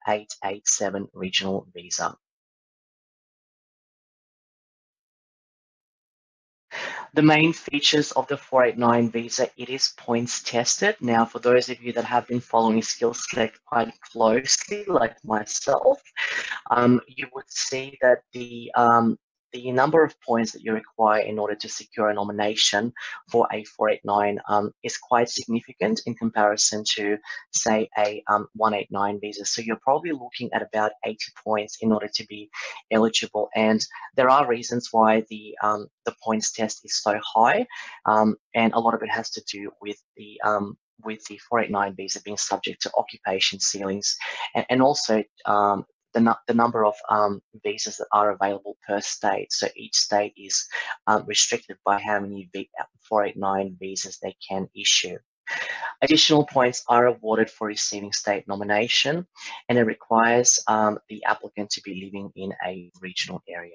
887 regional visa. The main features of the 489 visa, it is points tested. Now, for those of you that have been following Skills Select quite closely, like myself, you would see that the number of points that you require in order to secure a nomination for a 489 is quite significant in comparison to, say, a 189 visa. So you're probably looking at about 80 points in order to be eligible. And there are reasons why the points test is so high, and a lot of it has to do with the 489 visa being subject to occupation ceilings, and also the number of visas that are available per state. So each state is restricted by how many 489 visas they can issue. Additional points are awarded for receiving state nomination, and it requires the applicant to be living in a regional area.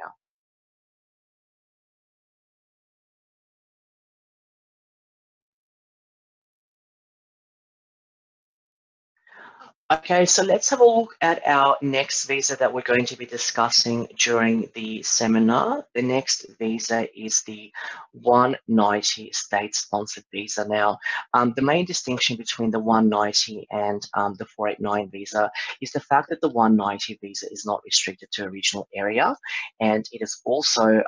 Okay, so let's have a look at our next visa that we're going to be discussing during the seminar. The next visa is the 190 state-sponsored visa. Now, the main distinction between the 190 and the 489 visa is the fact that the 190 visa is not restricted to a regional area, and it is also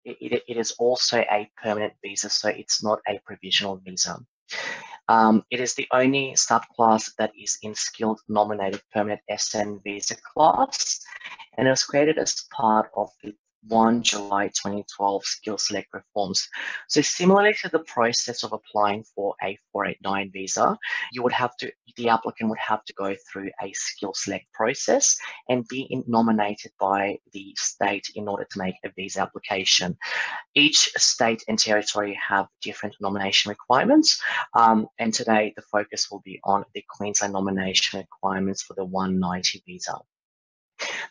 it is also a permanent visa, so it's not a provisional visa. It is the only subclass that is in skilled nominated permanent SN visa class, and it was created as part of the 1 July 2012 Skill Select reforms. So similarly to the process of applying for a 489 visa, the applicant would have to go through a Skill Select process and be nominated by the state in order to make a visa application. Each state and territory have different nomination requirements, and today the focus will be on the Queensland nomination requirements for the 190 visa.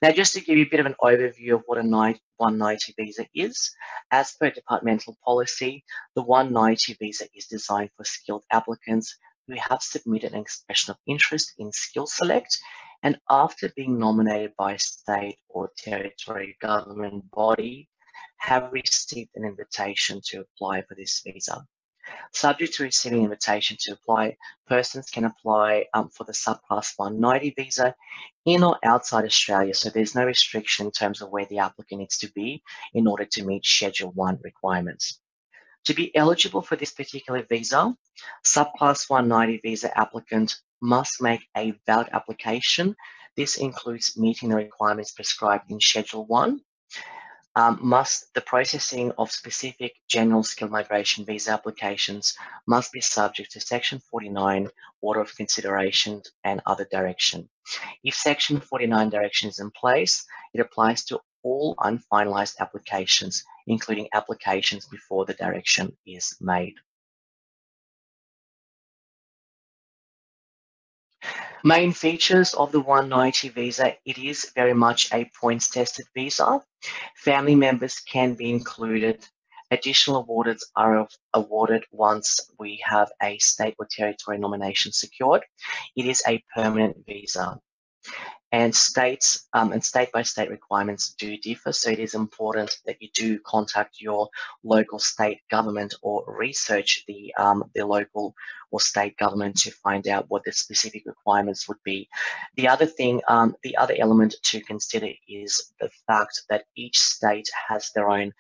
Now, just to give you a bit of an overview of what a 190 visa is, as per departmental policy, the 190 visa is designed for skilled applicants who have submitted an expression of interest in Skill Select, and after being nominated by a state or territory government body, have received an invitation to apply for this visa. Subject to receiving an invitation to apply, persons can apply for the subclass 190 visa in or outside Australia. So there's no restriction in terms of where the applicant needs to be in order to meet Schedule 1 requirements. To be eligible for this particular visa, subclass 190 visa applicant must make a valid application. This includes meeting the requirements prescribed in Schedule 1. The processing of specific general skilled migration visa applications must be subject to Section 49 order of consideration and other direction. If Section 49 direction is in place, it applies to all unfinalized applications, including applications before the direction is made. Main features of the 190 visa, it is very much a points tested visa. Family members can be included. Additional awards are awarded once we have a state or territory nomination secured. It is a permanent visa. And states and state-by-state requirements do differ, so it is important that you do contact your local state government or research the local or state government to find out what the specific requirements would be. The other thing, the other element to consider is the fact that each state has their own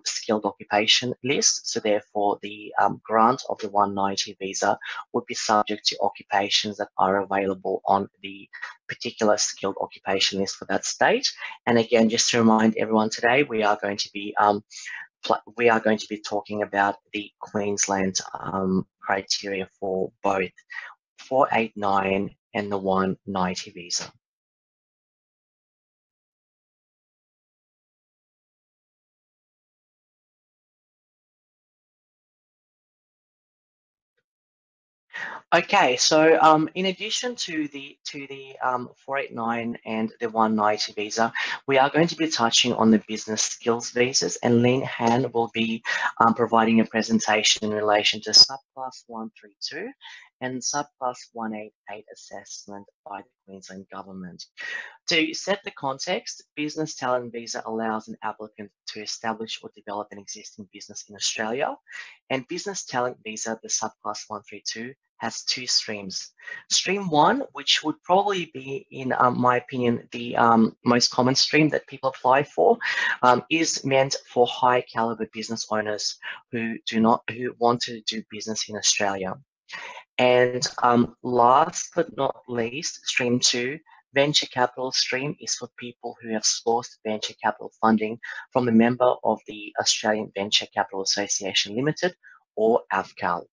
skilled occupation list, so therefore the grant of the 190 visa would be subject to occupations that are available on the particular skilled occupation list for that state. And again, just to remind everyone today, we are going to be talking about the Queensland criteria for both 489 and the 190 visa. Okay, so in addition to the 489 and the 190 visa, we are going to be touching on the business skills visas, and Lynn Han will be providing a presentation in relation to subclass 132 and subclass 188 assessment by the Queensland Government. To set the context, Business Talent Visa allows an applicant to establish or develop an existing business in Australia, and Business Talent Visa, the subclass 132, has two streams. Stream 1, which would probably be, in my opinion, the most common stream that people apply for, is meant for high caliber business owners who want to do business in Australia. And last but not least, Stream 2, Venture Capital Stream, is for people who have sourced venture capital funding from a member of the Australian Venture Capital Association Limited, or AVCAL.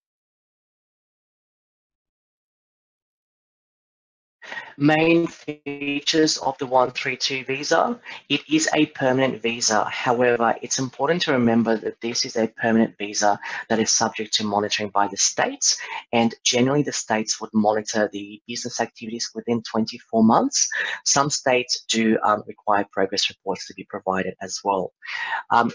Main features of the 132 visa: it is a permanent visa. However, it's important to remember that this is a permanent visa that is subject to monitoring by the states, and generally the states would monitor the business activities within 24 months. Some states do require progress reports to be provided as well.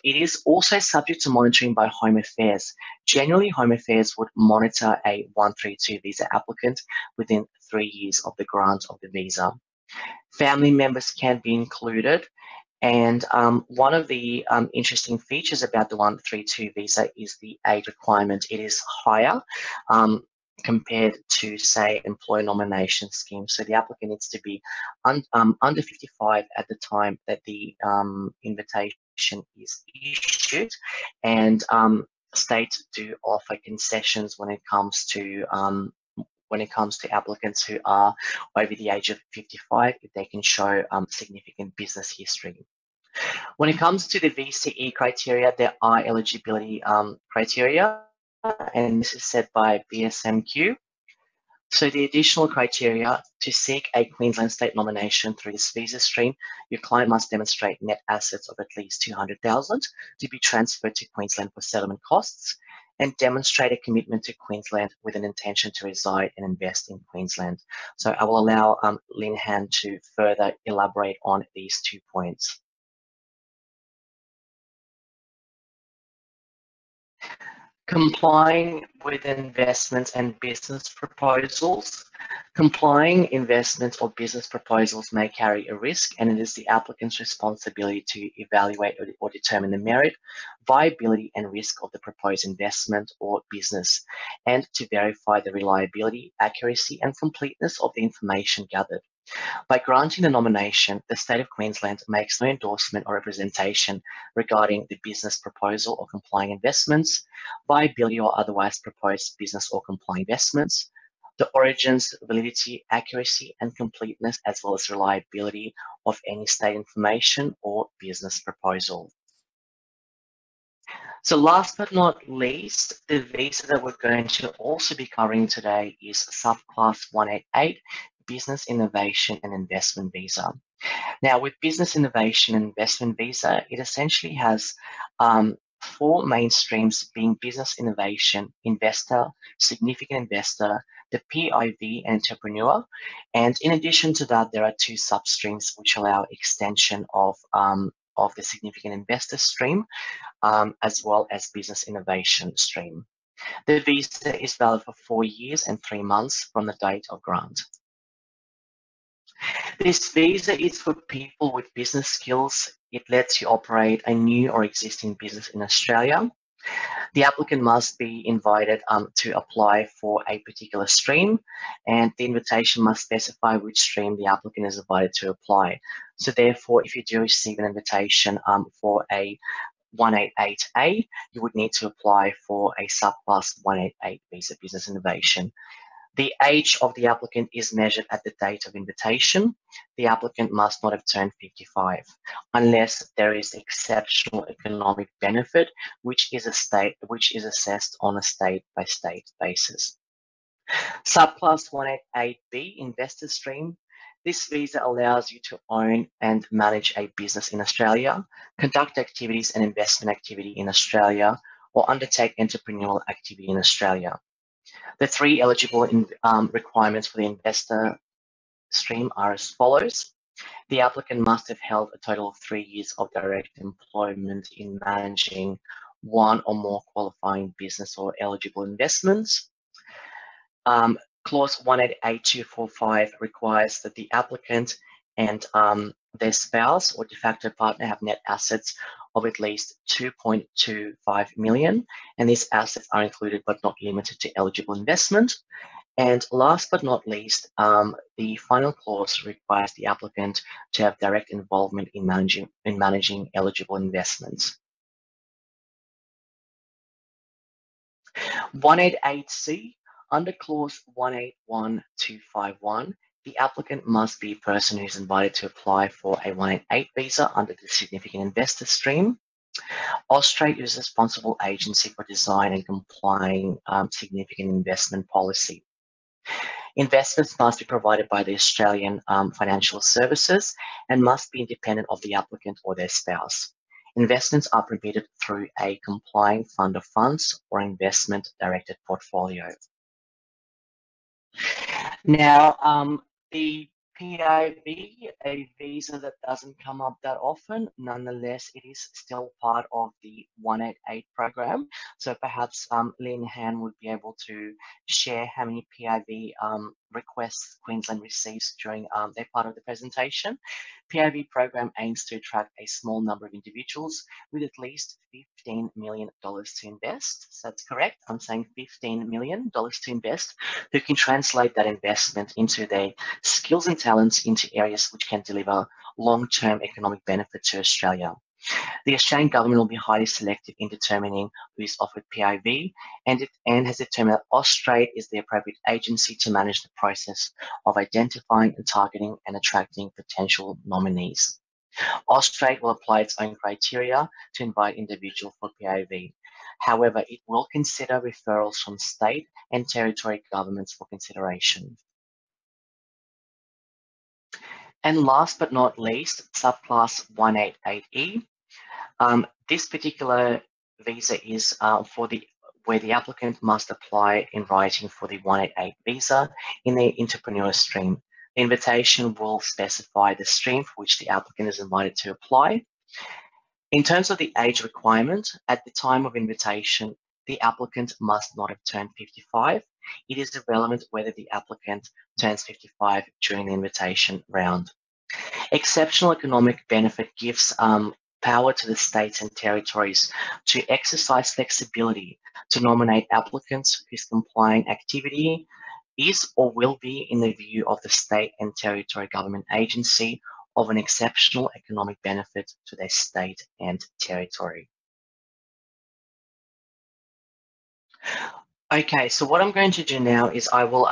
It is also subject to monitoring by Home Affairs. Generally, Home Affairs would monitor a 132 visa applicant within 3 years of the grant of the visa. Family members can be included, and one of the interesting features about the 132 visa is the age requirement. It is higher compared to, say, employer nomination scheme. So the applicant needs to be under 55 at the time that the invitation is issued, and states do offer concessions when it comes to applicants who are over the age of 55 if they can show significant business history. When it comes to the VCE criteria, there are eligibility criteria, and this is set by BSMQ. So the additional criteria: to seek a Queensland state nomination through this visa stream, your client must demonstrate net assets of at least 200,000 to be transferred to Queensland for settlement costs, and demonstrate a commitment to Queensland with an intention to reside and invest in Queensland. So I will allow Lin Han to further elaborate on these 2 points. Complying with investments and business proposals. Complying investment or business proposals may carry a risk, and it is the applicant's responsibility to evaluate or determine the merit, viability, and risk of the proposed investment or business, and to verify the reliability, accuracy, and completeness of the information gathered. By granting the nomination, the State of Queensland makes no endorsement or representation regarding the business proposal or complying investments, viability or otherwise proposed business or complying investments, the origins, validity, accuracy, and completeness, as well as reliability of any state information or business proposal. So last but not least, the visa that we're going to also be covering today is subclass 188, Business Innovation and Investment Visa. Now, with Business Innovation and Investment Visa, it essentially has 4 main streams, being business innovation, investor, significant investor, the PIV, and entrepreneur. And in addition to that, there are 2 substreams which allow extension of the significant investor stream, as well as business innovation stream. The visa is valid for 4 years and 3 months from the date of grant. This visa is for people with business skills. It lets you operate a new or existing business in Australia. The applicant must be invited to apply for a particular stream, and the invitation must specify which stream the applicant is invited to apply. So therefore, if you do receive an invitation for a 188A, you would need to apply for a subclass 188 visa, Business Innovation. The age of the applicant is measured at the date of invitation. The applicant must not have turned 55 unless there is exceptional economic benefit, which is assessed on a state-by-state basis. Subclass 188B, Investor Stream. This visa allows you to own and manage a business in Australia, conduct activities and investment activity in Australia, or undertake entrepreneurial activity in Australia. The 3 eligible requirements for the investor stream are as follows. The applicant must have held a total of 3 years of direct employment in managing 1 or more qualifying business or eligible investments. Clause 188245 requires that the applicant and their spouse or de facto partner have net assets of at least 2.25 million, and these assets are included but not limited to eligible investment. And last but not least, the final clause requires the applicant to have direct involvement in managing eligible investments. 188C, under clause 181251, the applicant must be a person who is invited to apply for a 188 visa under the significant investor stream. Australia is a responsible agency for design and complying significant investment policy. Investments must be provided by the Australian Financial Services and must be independent of the applicant or their spouse. Investments are permitted through a complying fund of funds or investment-directed portfolio. Now, the PIV, a visa that doesn't come up that often, nonetheless, it is still part of the 188 program. So perhaps Lynn Han would be able to share how many PIV requests Queensland receives during their part of the presentation. PIV program aims to attract a small number of individuals with at least $15 million to invest. So that's correct. I'm saying $15 million to invest, who can translate that investment into their skills and talents into areas which can deliver long-term economic benefit to Australia. The Australian government will be highly selective in determining who is offered PIV, and has determined that Austrade is the appropriate agency to manage the process of identifying and targeting and attracting potential nominees. Austrade will apply its own criteria to invite individuals for PIV. However, it will consider referrals from state and territory governments for consideration. And last but not least, subclass 188E. This particular visa is where the applicant must apply in writing for the 188 visa in the entrepreneur stream. The invitation will specify the stream for which the applicant is invited to apply. In terms of the age requirement, at the time of invitation, the applicant must not have turned 55. It is irrelevant whether the applicant turns 55 during the invitation round. Exceptional economic benefit gives power to the states and territories to exercise flexibility to nominate applicants whose complying activity is or will be, in the view of the state and territory government agency, of an exceptional economic benefit to their state and territory. Okay, so what I'm going to do now is I will,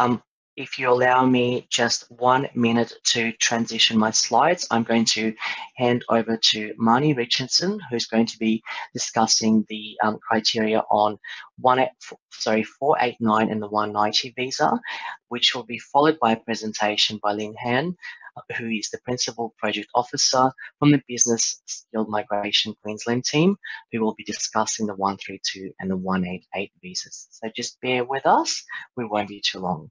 if you allow me just 1 minute to transition my slides, I'm going to hand over to Marnie Richardson, who's going to be discussing the criteria on 489 and the 190 visa, which will be followed by a presentation by Lynn Han, who is the Principal Project Officer from the Business Skilled Migration Queensland team, who will be discussing the 132 and the 188 visas. So just bear with us, we won't be too long.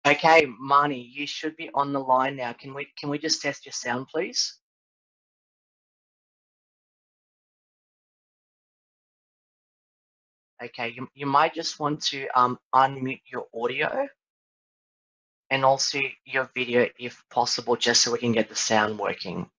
Okay, Marnie, you should be on the line now. Can we just test your sound, please? Okay, you might just want to unmute your audio and also your video if possible, just so we can get the sound working.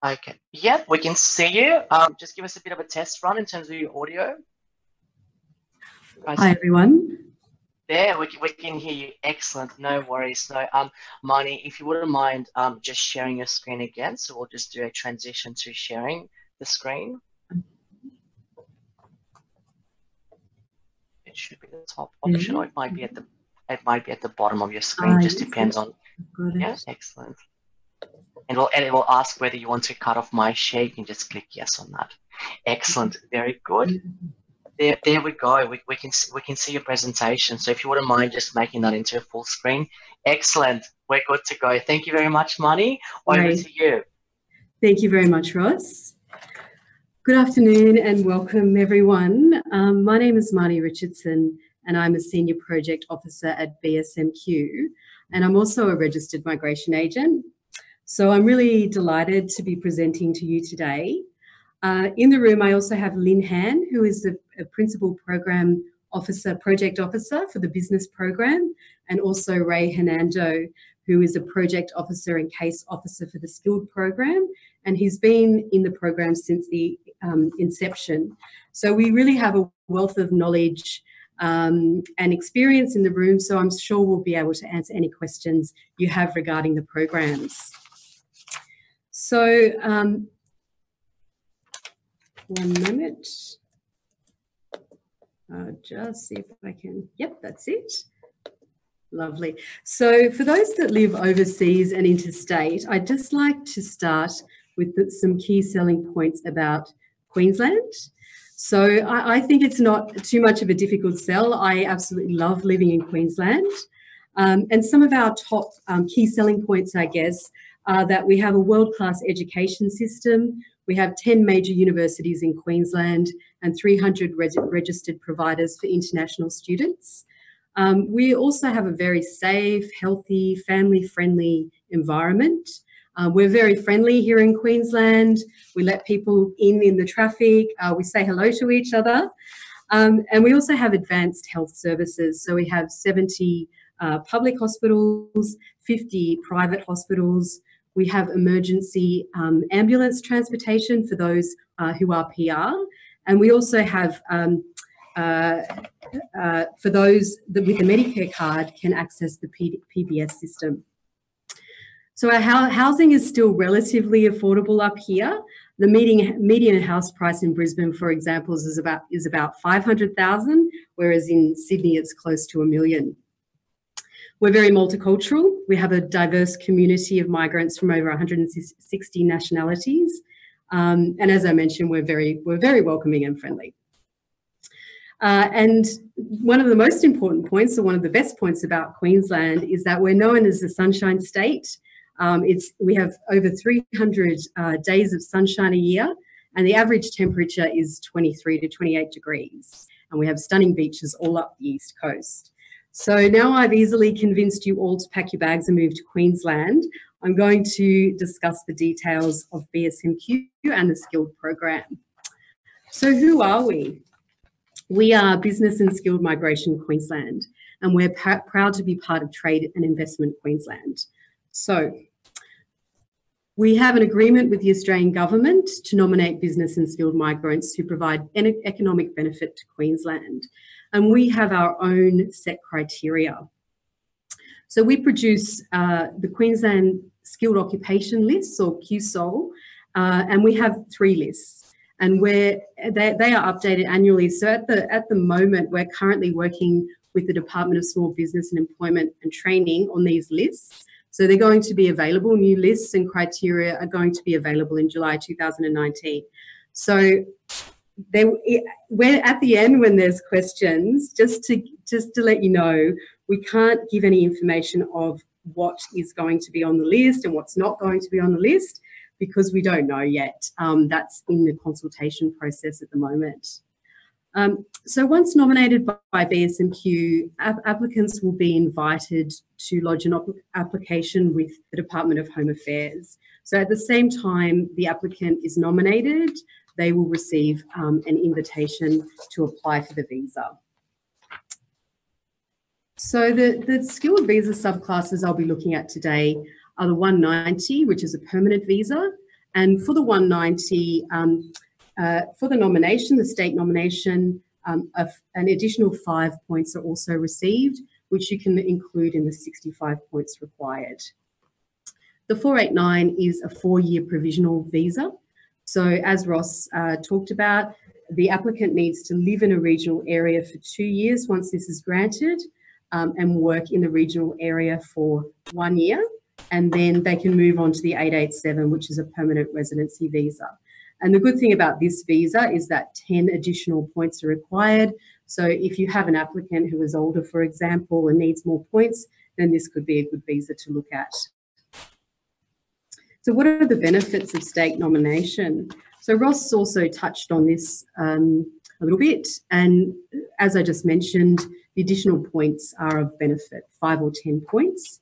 Okay. Yep, we can see you. Just give us a bit of a test run in terms of your audio. Hi, everyone. There, we can hear you. Excellent. No worries. No, Marnie, if you wouldn't mind just sharing your screen again, so we'll just do a transition to sharing the screen. It should be the top option, or it might be at the bottom of your screen. Just depends on. Yeah, excellent. And it will ask whether you want to cut off my share. You can just click yes on that. Excellent. Very good. There we go. We can see your presentation. So if you wouldn't mind just making that into a full screen. Excellent. We're good to go. Thank you very much, Marnie. Over to you. Thank you very much, Ross. Good afternoon and welcome, everyone. My name is Marnie Richardson and I'm a Senior Project Officer at BSMQ, and I'm also a registered migration agent. So I'm really delighted to be presenting to you today. In the room, I also have Lynn Han, who is a Principal Program Officer, Project Officer for the Business Program, and also Ray Hernando, who is a Project Officer and Case Officer for the Skilled Program, and he's been in the program since the inception. So we really have a wealth of knowledge and experience in the room, so I'm sure we'll be able to answer any questions you have regarding the programs. So, one moment. Just see if I can, yep, that's it. Lovely. So for those that live overseas and interstate, I'd just like to start with some key selling points about Queensland. So I think it's not too much of a difficult sell. I absolutely love living in Queensland. And some of our top key selling points, I guess, are that we have a world-class education system. We have 10 major universities in Queensland and 300 registered providers for international students. We also have a very safe, healthy, family-friendly environment. We're very friendly here in Queensland. We let people in the traffic. We say hello to each other. And we also have advanced health services. So we have 70 public hospitals, 50 private hospitals. We have emergency ambulance transportation for those who are PR. And we also have, for those that with the Medicare card can access the PBS system. So our housing is still relatively affordable up here. The median house price in Brisbane, for example, is about 500,000, whereas in Sydney it's close to $1 million. We're very multicultural. We have a diverse community of migrants from over 160 nationalities. And as I mentioned, we're very welcoming and friendly. And one of the most important points, or one of the best points about Queensland, is that we're known as the Sunshine State. We have over 300 days of sunshine a year, and the average temperature is 23 to 28 degrees. And we have stunning beaches all up the East Coast. So now I've easily convinced you all to pack your bags and move to Queensland. I'm going to discuss the details of BSMQ and the Skilled Program. So who are we? We are Business and Skilled Migration Queensland, and we're proud to be part of Trade and Investment Queensland. So we have an agreement with the Australian government to nominate business and skilled migrants who provide economic benefit to Queensland. And we have our own set criteria. So we produce the Queensland Skilled Occupation Lists, or QSOL, and we have 3 lists. And they are updated annually. So at the moment, we're currently working with the Department of Small Business and Employment and Training on these lists. So they're going to be available. New lists and criteria are going to be available in July 2019. So we're at the end when there's questions, just to let you know, we can't give any information of what is going to be on the list and what's not going to be on the list, because we don't know yet. That's in the consultation process at the moment. So once nominated by BSMQ, applicants will be invited to lodge an application with the Department of Home Affairs. So at the same time the applicant is nominated, they will receive an invitation to apply for the visa. So the skilled visa subclasses I'll be looking at today are the 190, which is a permanent visa, And for the 190, for the nomination, the state nomination, an additional 5 points are also received, which you can include in the 65 points required. The 489 is a 4-year provisional visa. So as Ross talked about, the applicant needs to live in a regional area for 2 years once this is granted, and work in the regional area for 1 year, and then they can move on to the 887, which is a permanent residency visa. And the good thing about this visa is that 10 additional points are required. So if you have an applicant who is older, for example, and needs more points, then this could be a good visa to look at. So what are the benefits of state nomination? So Ross also touched on this a little bit, and as I just mentioned, the additional points are of benefit, 5 or 10 points.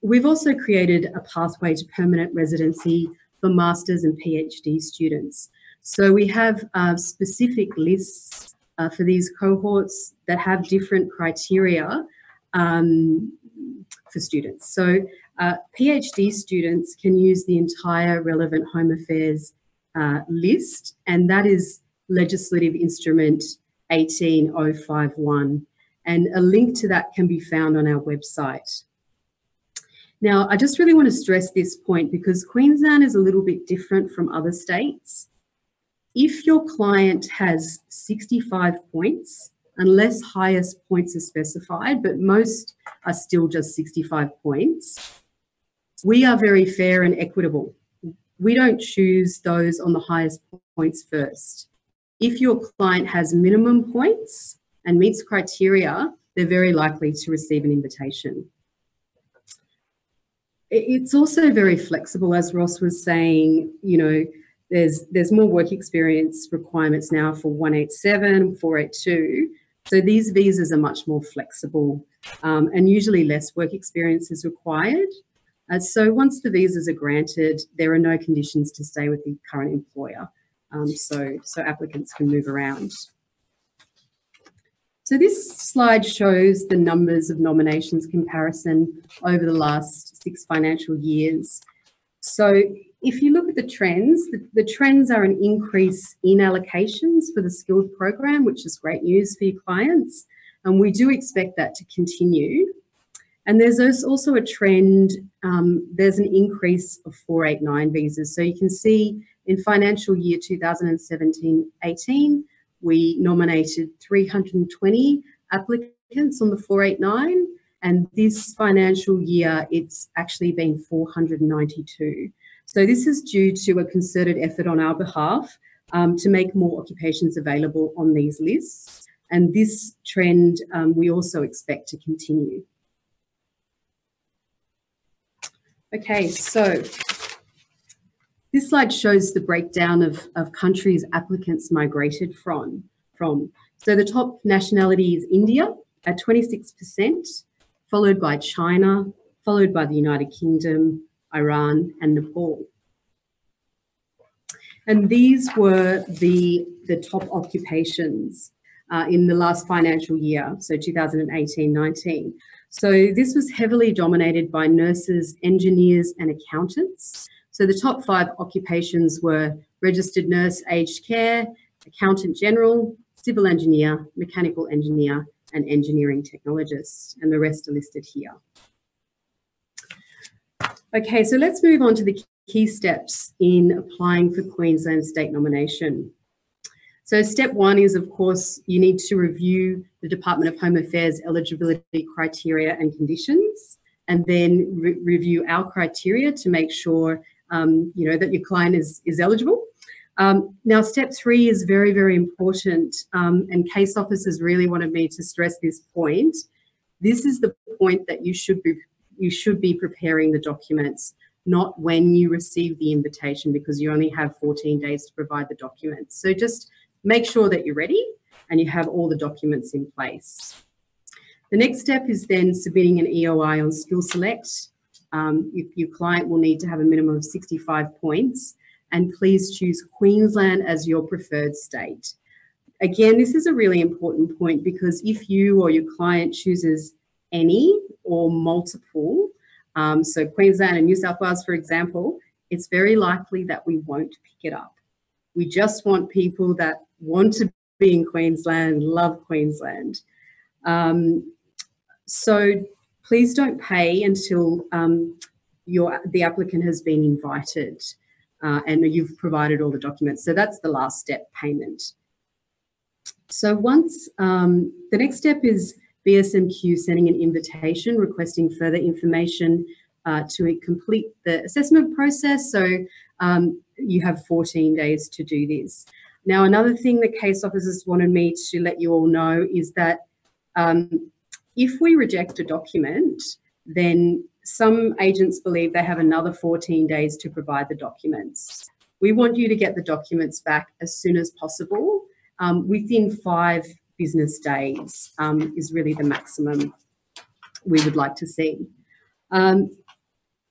We've also created a pathway to permanent residency for Masters and PhD students. So we have specific lists for these cohorts that have different criteria for students. So PhD students can use the entire relevant Home Affairs list, and that is Legislative Instrument 18051. And a link to that can be found on our website. Now, I just really want to stress this point because Queensland is a little bit different from other states. If your client has 65 points, unless highest points are specified, but most are still just 65 points, we are very fair and equitable. We don't choose those on the highest points first. If your client has minimum points and meets criteria, they're very likely to receive an invitation. It's also very flexible, as Ross was saying. You know, there's more work experience requirements now for 187, 482. So these visas are much more flexible, and usually less work experience is required. So once the visas are granted, there are no conditions to stay with the current employer. So applicants can move around. So this slide shows the numbers of nominations comparison over the last 6 financial years. So if you look at the trends, the trends are an increase in allocations for the skilled program, which is great news for your clients. And we do expect that to continue. And there's also a trend, there's an increase of 489 visas. So you can see in financial year 2017-18, we nominated 320 applicants on the 489, and this financial year it's actually been 492. So this is due to a concerted effort on our behalf to make more occupations available on these lists, and this trend we also expect to continue. Okay, so this slide shows the breakdown of countries applicants migrated from. So the top nationality is India at 26%, followed by China, followed by the United Kingdom, Iran, and Nepal. And these were the top occupations in the last financial year, so 2018-19. So this was heavily dominated by nurses, engineers, and accountants. So the top 5 occupations were registered nurse, aged care, accountant general, civil engineer, mechanical engineer, and engineering technologist, and the rest are listed here. Okay, so let's move on to the key steps in applying for Queensland state nomination. So step 1 is, of course, you need to review the Department of Home Affairs eligibility criteria and conditions, and then review our criteria to make sure you know, that your client is eligible. Now, step 3 is very, very important, and case officers really wanted me to stress this point. This is the point that you should be preparing the documents, not when you receive the invitation, because you only have 14 days to provide the documents. So just make sure that you're ready and you have all the documents in place. The next step is then submitting an EOI on Skill Select. Your client will need to have a minimum of 65 points, and please choose Queensland as your preferred state. Again, this is a really important point because if you or your client chooses any or multiple, so Queensland and New South Wales, for example, it's very likely that we won't pick it up. We just want people that want to be in Queensland, love Queensland. So please don't pay until the applicant has been invited and you've provided all the documents. So that's the last step, payment. So once the next step is BSMQ sending an invitation requesting further information to complete the assessment process. So you have 14 days to do this. Now, another thing that case officers wanted me to let you all know is that if we reject a document, then some agents believe they have another 14 days to provide the documents. We want you to get the documents back as soon as possible. Within 5 business days is really the maximum we would like to see.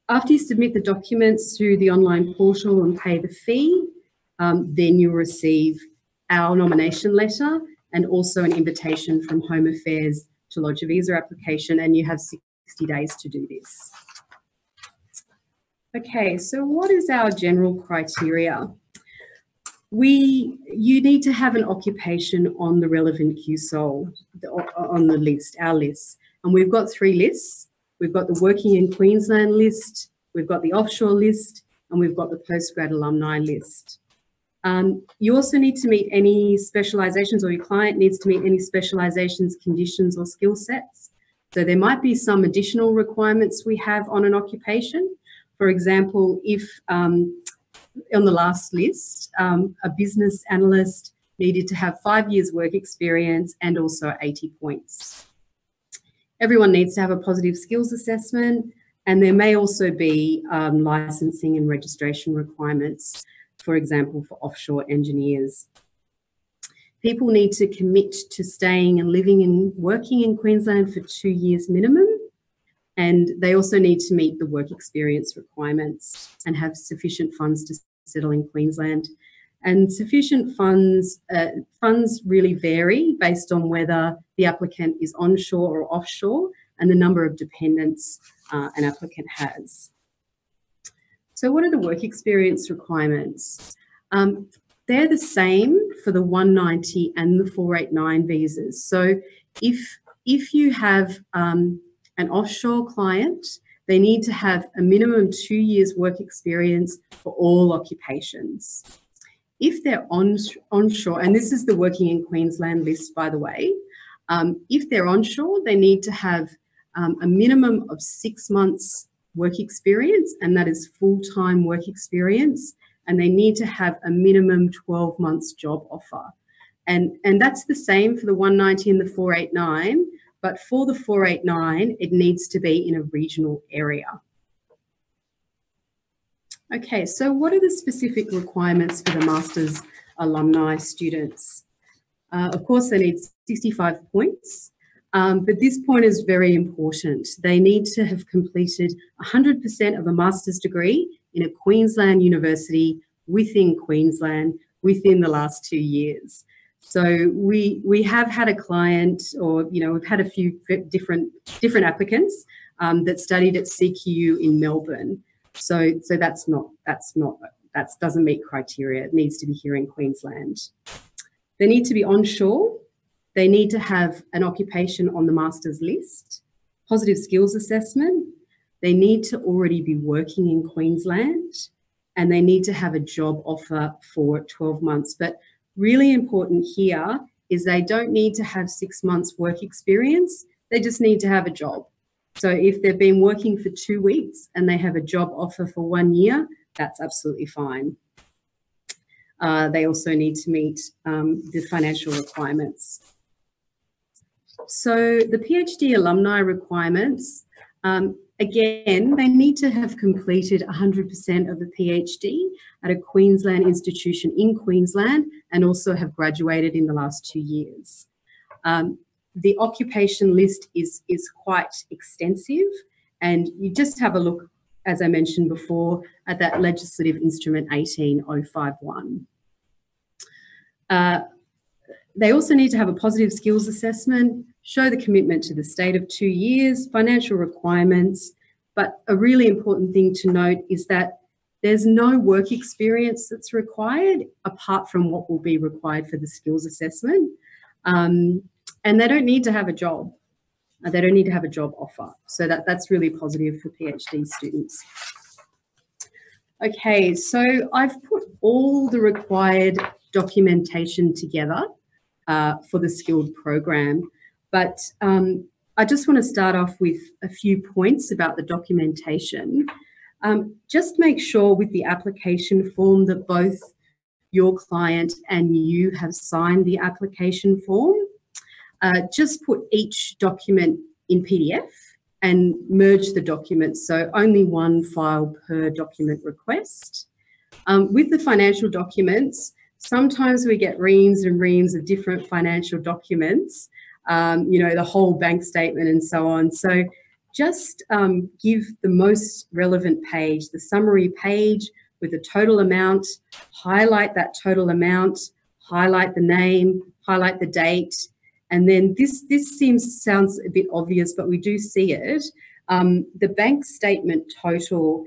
After you submit the documents through the online portal and pay the fee, then you'll receive our nomination letter and also an invitation from Home Affairs to lodge a visa application, and you have 60 days to do this. Okay, so what is our general criteria? You need to have an occupation on the relevant QSOL, on the list, our list. And we've got 3 lists. We've got the working in Queensland list, we've got the offshore list, and we've got the postgrad alumni list. You also need to meet any specialisations, or your client needs to meet any specialisations, conditions or skill sets. So there might be some additional requirements we have on an occupation. For example, if on the last list, a business analyst needed to have 5 years work experience and also 80 points. Everyone needs to have a positive skills assessment, and there may also be licensing and registration requirements, for example, for offshore engineers. People need to commit to staying and living and working in Queensland for 2 years minimum, and they also need to meet the work experience requirements and have sufficient funds to settle in Queensland. And sufficient funds really vary based on whether the applicant is onshore or offshore and the number of dependents an applicant has. So what are the work experience requirements? They're the same for the 190 and the 489 visas. So if you have an offshore client, they need to have a minimum 2 years work experience for all occupations. If they're onshore, and this is the working in Queensland list, by the way, if they're onshore, they need to have a minimum of 6 months work experience, and that is full-time work experience, and they need to have a minimum 12 months job offer. And that's the same for the 190 and the 489, but for the 489, it needs to be in a regional area. Okay, so what are the specific requirements for the Masters alumni students? Of course, they need 65 points, but this point is very important. They need to have completed 100% of a master's degree in a Queensland university within Queensland within the last 2 years. So we have had a client, or we've had a few different applicants that studied at CQU in Melbourne. So that doesn't meet criteria. It needs to be here in Queensland. They need to be onshore. They need to have an occupation on the master's list, positive skills assessment. They need to already be working in Queensland, and they need to have a job offer for 12 months. But really important here is they don't need to have 6 months work experience. They just need to have a job. So if they've been working for 2 weeks and they have a job offer for 1 year, that's absolutely fine. They also need to meet the financial requirements. So the PhD alumni requirements, again, they need to have completed 100% of the PhD at a Queensland institution in Queensland and also have graduated in the last 2 years. The occupation list is quite extensive, and you just have a look, as I mentioned before, at that legislative instrument 18051. They also need to have a positive skills assessment, show the commitment to the state of 2 years, financial requirements, but a really important thing to note is that There's no work experience that's required apart from what will be required for the skills assessment. And they don't need to have a job. They don't need to have a job offer. So that's really positive for PhD students. Okay, so I've put all the required documentation together for the skilled program, but I just want to start off with a few points about the documentation. Just make sure with the application form that both your client and you have signed the application form. Just put each document in PDF and merge the documents, so only one file per document request. With the financial documents, sometimes we get reams and reams of different financial documents, you know, the whole bank statement and so on. So just give the most relevant page, the summary page with the total amount, highlight that total amount, highlight the name, highlight the date. And then this sounds a bit obvious, but we do see it. The bank statement total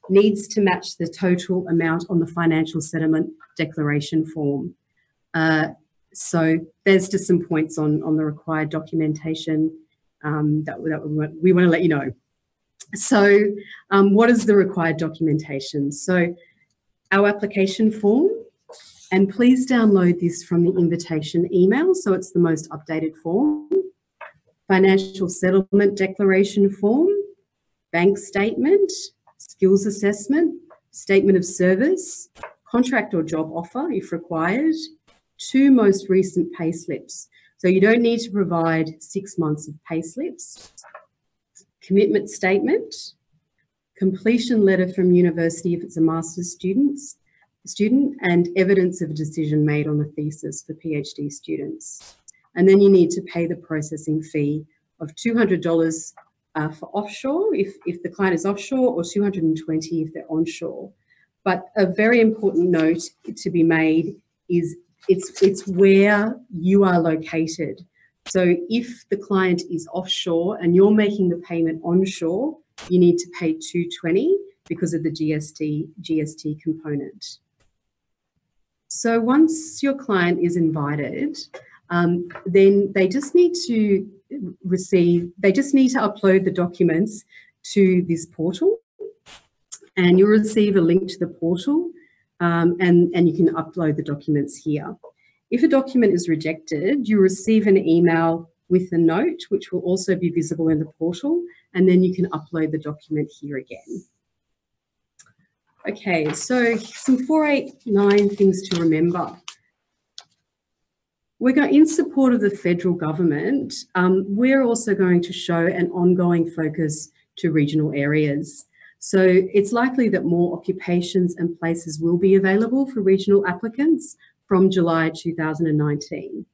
needs to match the total amount on the financial settlement declaration form. So there's just some points on the required documentation that we want to let you know. So what is the required documentation? So our application form, and please download this from the invitation email, so it's the most updated form. Financial settlement declaration form, bank statement, skills assessment, statement of service, contract or job offer if required, 2 most recent pay slips. So you don't need to provide 6 months of pay slips, commitment statement, completion letter from university if it's a master's student, and evidence of a decision made on a thesis for PhD students. And then you need to pay the processing fee of $200 for offshore if the client is offshore, or $220 if they're onshore. But a very important note to be made is it's where you are located. So if the client is offshore and you're making the payment onshore, you need to pay $220 because of the GST component. So once your client is invited, then they just need to upload the documents to this portal, and you'll receive a link to the portal, and you can upload the documents here. If a document is rejected, you receive an email with a note, which will also be visible in the portal, and then you can upload the document here again. Okay, so some 489 things to remember. In support of the federal government, we're also going to show an ongoing focus to regional areas. So it's likely that more occupations and places will be available for regional applicants from July 2019.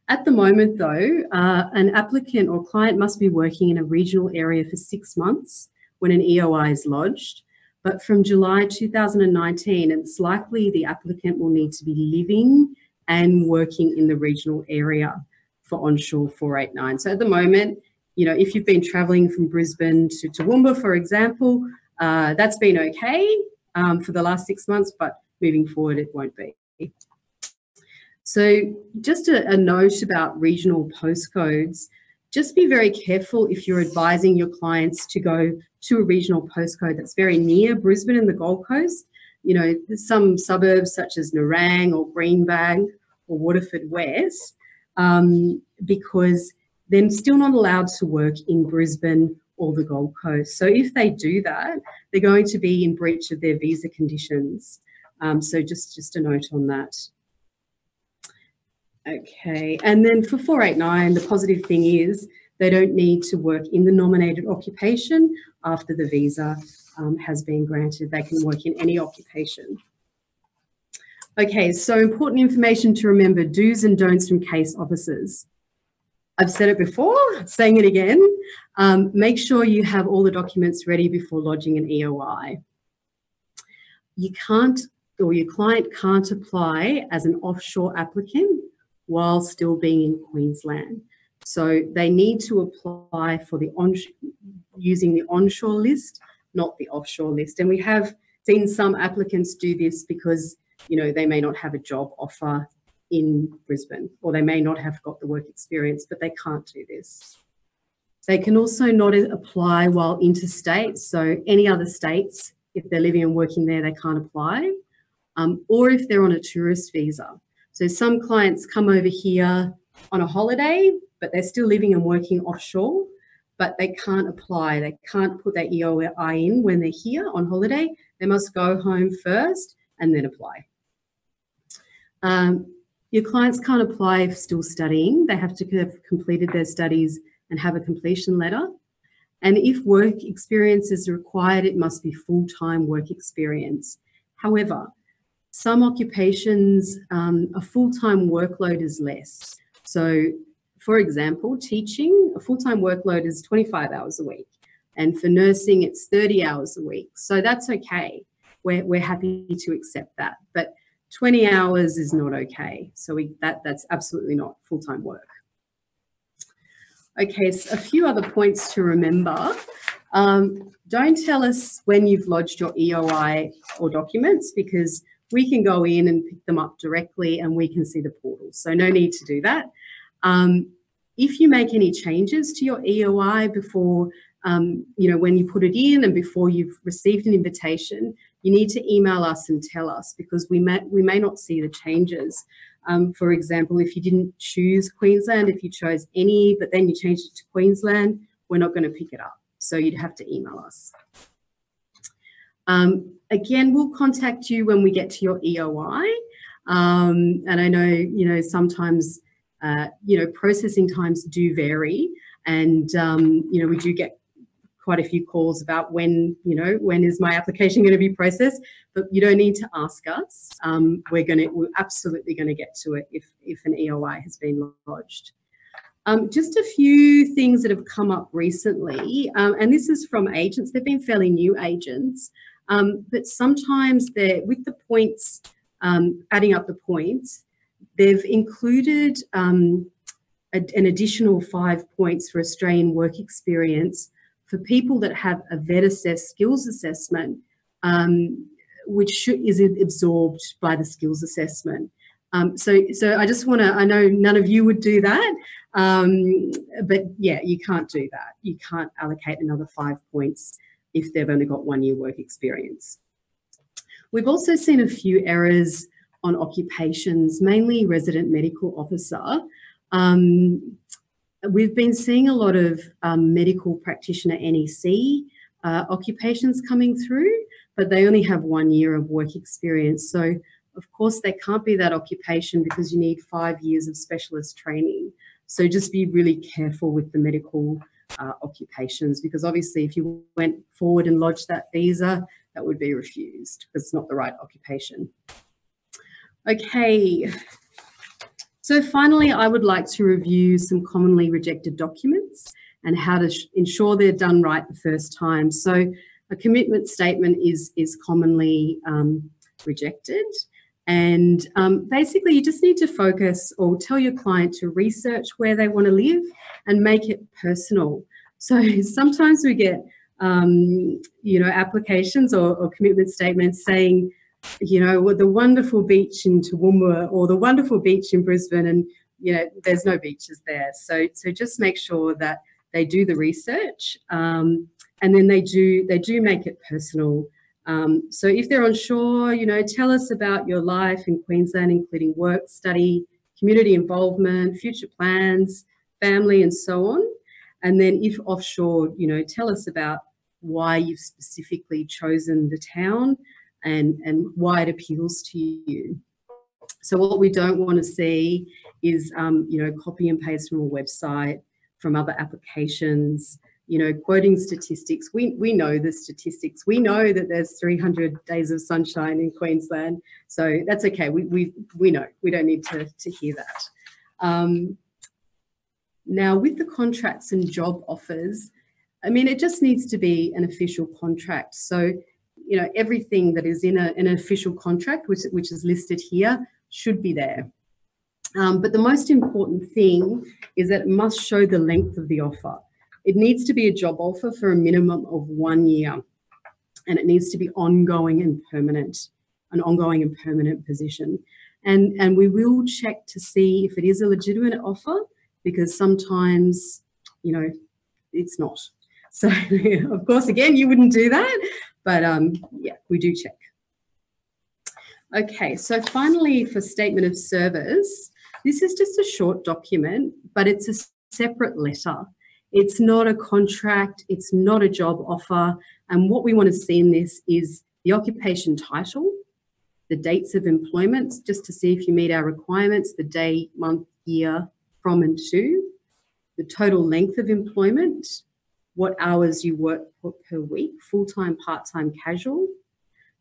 At the moment though, an applicant or client must be working in a regional area for 6 months when an EOI is lodged. But from July 2019, it's likely the applicant will need to be living and working in the regional area for onshore 489. So at the moment, you know, if you've been traveling from Brisbane to Toowoomba, for example, that's been okay for the last 6 months, but moving forward, it won't be. So just a note about regional postcodes. Just be very careful if you're advising your clients to go to a regional postcode that's very near Brisbane and the Gold Coast. You know, there's some suburbs such as Nerang or Greenbank or Waterford West, because they're still not allowed to work in Brisbane or the Gold Coast. So if they do that, they're going to be in breach of their visa conditions. So just a note on that. Okay, and then for 489, the positive thing is they don't need to work in the nominated occupation after the visa has been granted. They can work in any occupation. Okay, so important information to remember, do's and don'ts from case officers. I've said it before, saying it again. Make sure you have all the documents ready before lodging an EOI. You can't, or your client can't apply as an offshore applicant while still being in Queensland. So they need to apply for the using the onshore list not the offshore list. And we have seen some applicants do this because, you know, they may not have a job offer in Brisbane, or they may not have got the work experience, but they can't do this. They can also not apply while interstate. So any other states, if they're living and working there, they can't apply. Or if they're on a tourist visa. So some clients come over here on a holiday, but they're still living and working offshore, but they can't apply. They can't put their EOI in when they're here on holiday. They must go home first and then apply. Your clients can't apply if still studying. They have to have completed their studies and have a completion letter. And if work experience is required, it must be full-time work experience. However, some occupations, a full-time workload is less. So, for example, teaching, a full-time workload is 25 hours a week. And for nursing, it's 30 hours a week. So that's okay. We're happy to accept that. But 20 hours is not okay. So that's absolutely not full-time work. Okay, so a few other points to remember. Don't tell us when you've lodged your EOI or documents, because we can go in and pick them up directly and we can see the portal. So no need to do that. If you make any changes to your EOI before, you know, when you put it in and before you've received an invitation, you need to email us and tell us, because we may not see the changes. For example, if you didn't choose Queensland, if you chose any, but then you changed it to Queensland, we're not going to pick it up. So you'd have to email us. Again, we'll contact you when we get to your EOI. And I know, you know, sometimes, you know, processing times do vary. And, you know, we do get quite a few calls about when, you know, when is my application going to be processed, but you don't need to ask us. We're absolutely going to get to it if an EOI has been lodged. Just a few things that have come up recently, and this is from agents. They've been fairly new agents, but sometimes with the points, adding up the points, they've included an additional 5 points for Australian work experience for people that have a vet assessed skills assessment, which is absorbed by the skills assessment. So I just want to, I know none of you would do that, but yeah, you can't do that. You can't allocate another 5 points if they've only got 1 year work experience. We've also seen a few errors on occupations, mainly resident medical officer. We've been seeing a lot of medical practitioner NEC occupations coming through, but they only have 1 year of work experience. So of course they can't be that occupation because you need 5 years of specialist training. So just be really careful with the medical occupations, because obviously if you went forward and lodged that visa, that would be refused because it's not the right occupation. Okay. So finally, I would like to review some commonly rejected documents and how to ensure they're done right the first time. So a commitment statement is commonly rejected. And basically, you just need to focus or tell your client to research where they want to live and make it personal. So sometimes we get, you know, applications or commitment statements saying, you know, the wonderful beach in Toowoomba or the wonderful beach in Brisbane, and, you know, there's no beaches there. So just make sure that they do the research, and then they do make it personal. So if they're unsure, you know, tell us about your life in Queensland, including work, study, community involvement, future plans, family, and so on. And then if offshore, you know, tell us about why you've specifically chosen the town and why it appeals to you. So what we don't want to see is, you know, copy and paste from a website, from other applications, you know, quoting statistics. We know the statistics. We know that there's 300 days of sunshine in Queensland. So that's okay. We know. We don't need to hear that. Now, with the contracts and job offers, I mean, it just needs to be an official contract. So, you know, everything that is in an official contract, which is listed here, should be there. But the most important thing is that it must show the length of the offer. It needs to be a job offer for a minimum of 1 year. and it needs to be ongoing and permanent, an ongoing and permanent position. And we will check to see if it is a legitimate offer, because sometimes, you know, it's not. So, of course, again, you wouldn't do that, but yeah, we do check. Okay, so finally, for statement of service, this is just a short document, but it's a separate letter. It's not a contract, it's not a job offer. And what we want to see in this is the occupation title, the dates of employment, just to see if you meet our requirements, the day, month, year, from and to, the total length of employment, what hours you work per week, full-time, part-time, casual.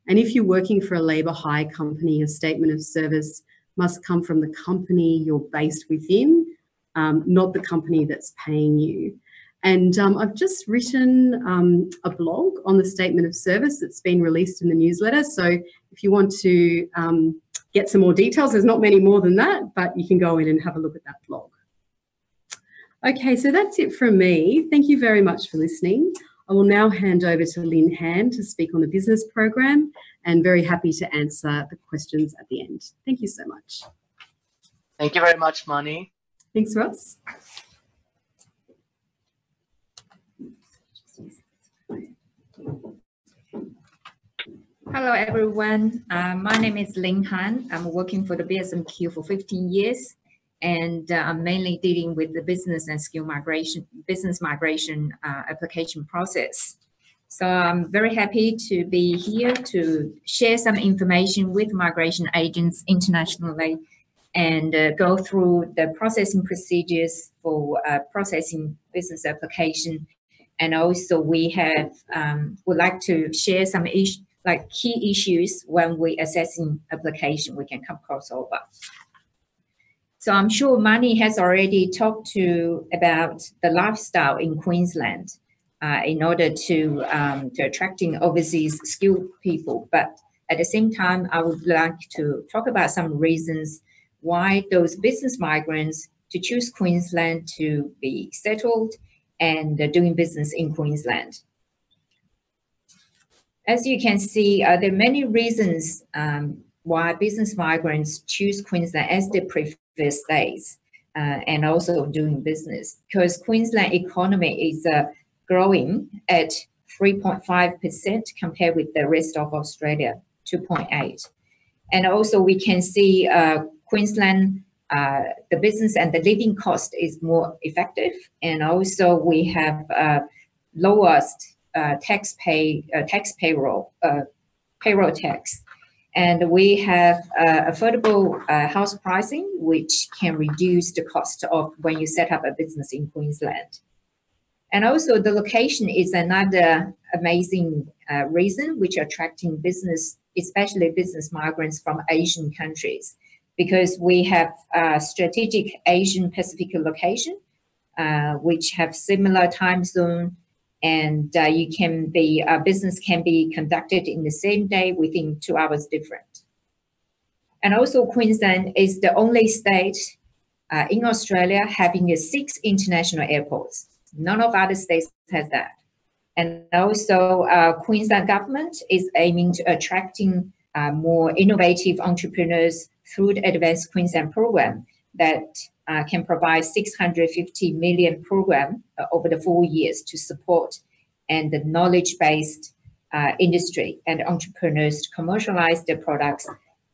And if you're working for a labour hire company, your statement of service must come from the company you're based within, not the company that's paying you. And I've just written a blog on the statement of service that's been released in the newsletter. So if you want to get some more details, there's not many more than that, but you can go in and have a look at that blog. Okay, so that's it from me. Thank you very much for listening. I will now hand over to Lynn Han to speak on the business program, and very happy to answer the questions at the end. Thank you so much. Thank you very much, Mani. Thanks, Ross. Hello, everyone. My name is Lynn Han. I'm working for the BSMQ for 15 years, and I'm mainly dealing with the business and skill migration, business migration application process. So I'm very happy to be here to share some information with migration agents internationally and go through the processing procedures for processing business application. And also we have would like to share some key issues when we assessing application we can come across over. So I'm sure Mani has already talked to about the lifestyle in Queensland in order to attracting overseas skilled people. But at the same time, I would like to talk about some reasons why those business migrants to choose Queensland to be settled and doing business in Queensland. As you can see, there are many reasons why business migrants choose Queensland as their preferred states and also doing business, because Queensland economy is growing at 3.5% compared with the rest of Australia, 2.8%. And also we can see Queensland, the business and the living cost is more effective. And also we have lowest payroll tax. And we have affordable house pricing, which can reduce the cost of when you set up a business in Queensland. And also the location is another amazing reason which attracting business, especially business migrants from Asian countries, because we have strategic Asian Pacific location, which have similar time zone, and you can be business can be conducted in the same day within 2 hours different. And also Queensland is the only state in Australia having 6 international airports. None of other states has that. And also Queensland government is aiming to attracting more innovative entrepreneurs through the Advanced Queensland program that can provide 650 million program over the 4 years to support and the knowledge-based industry and entrepreneurs to commercialize their products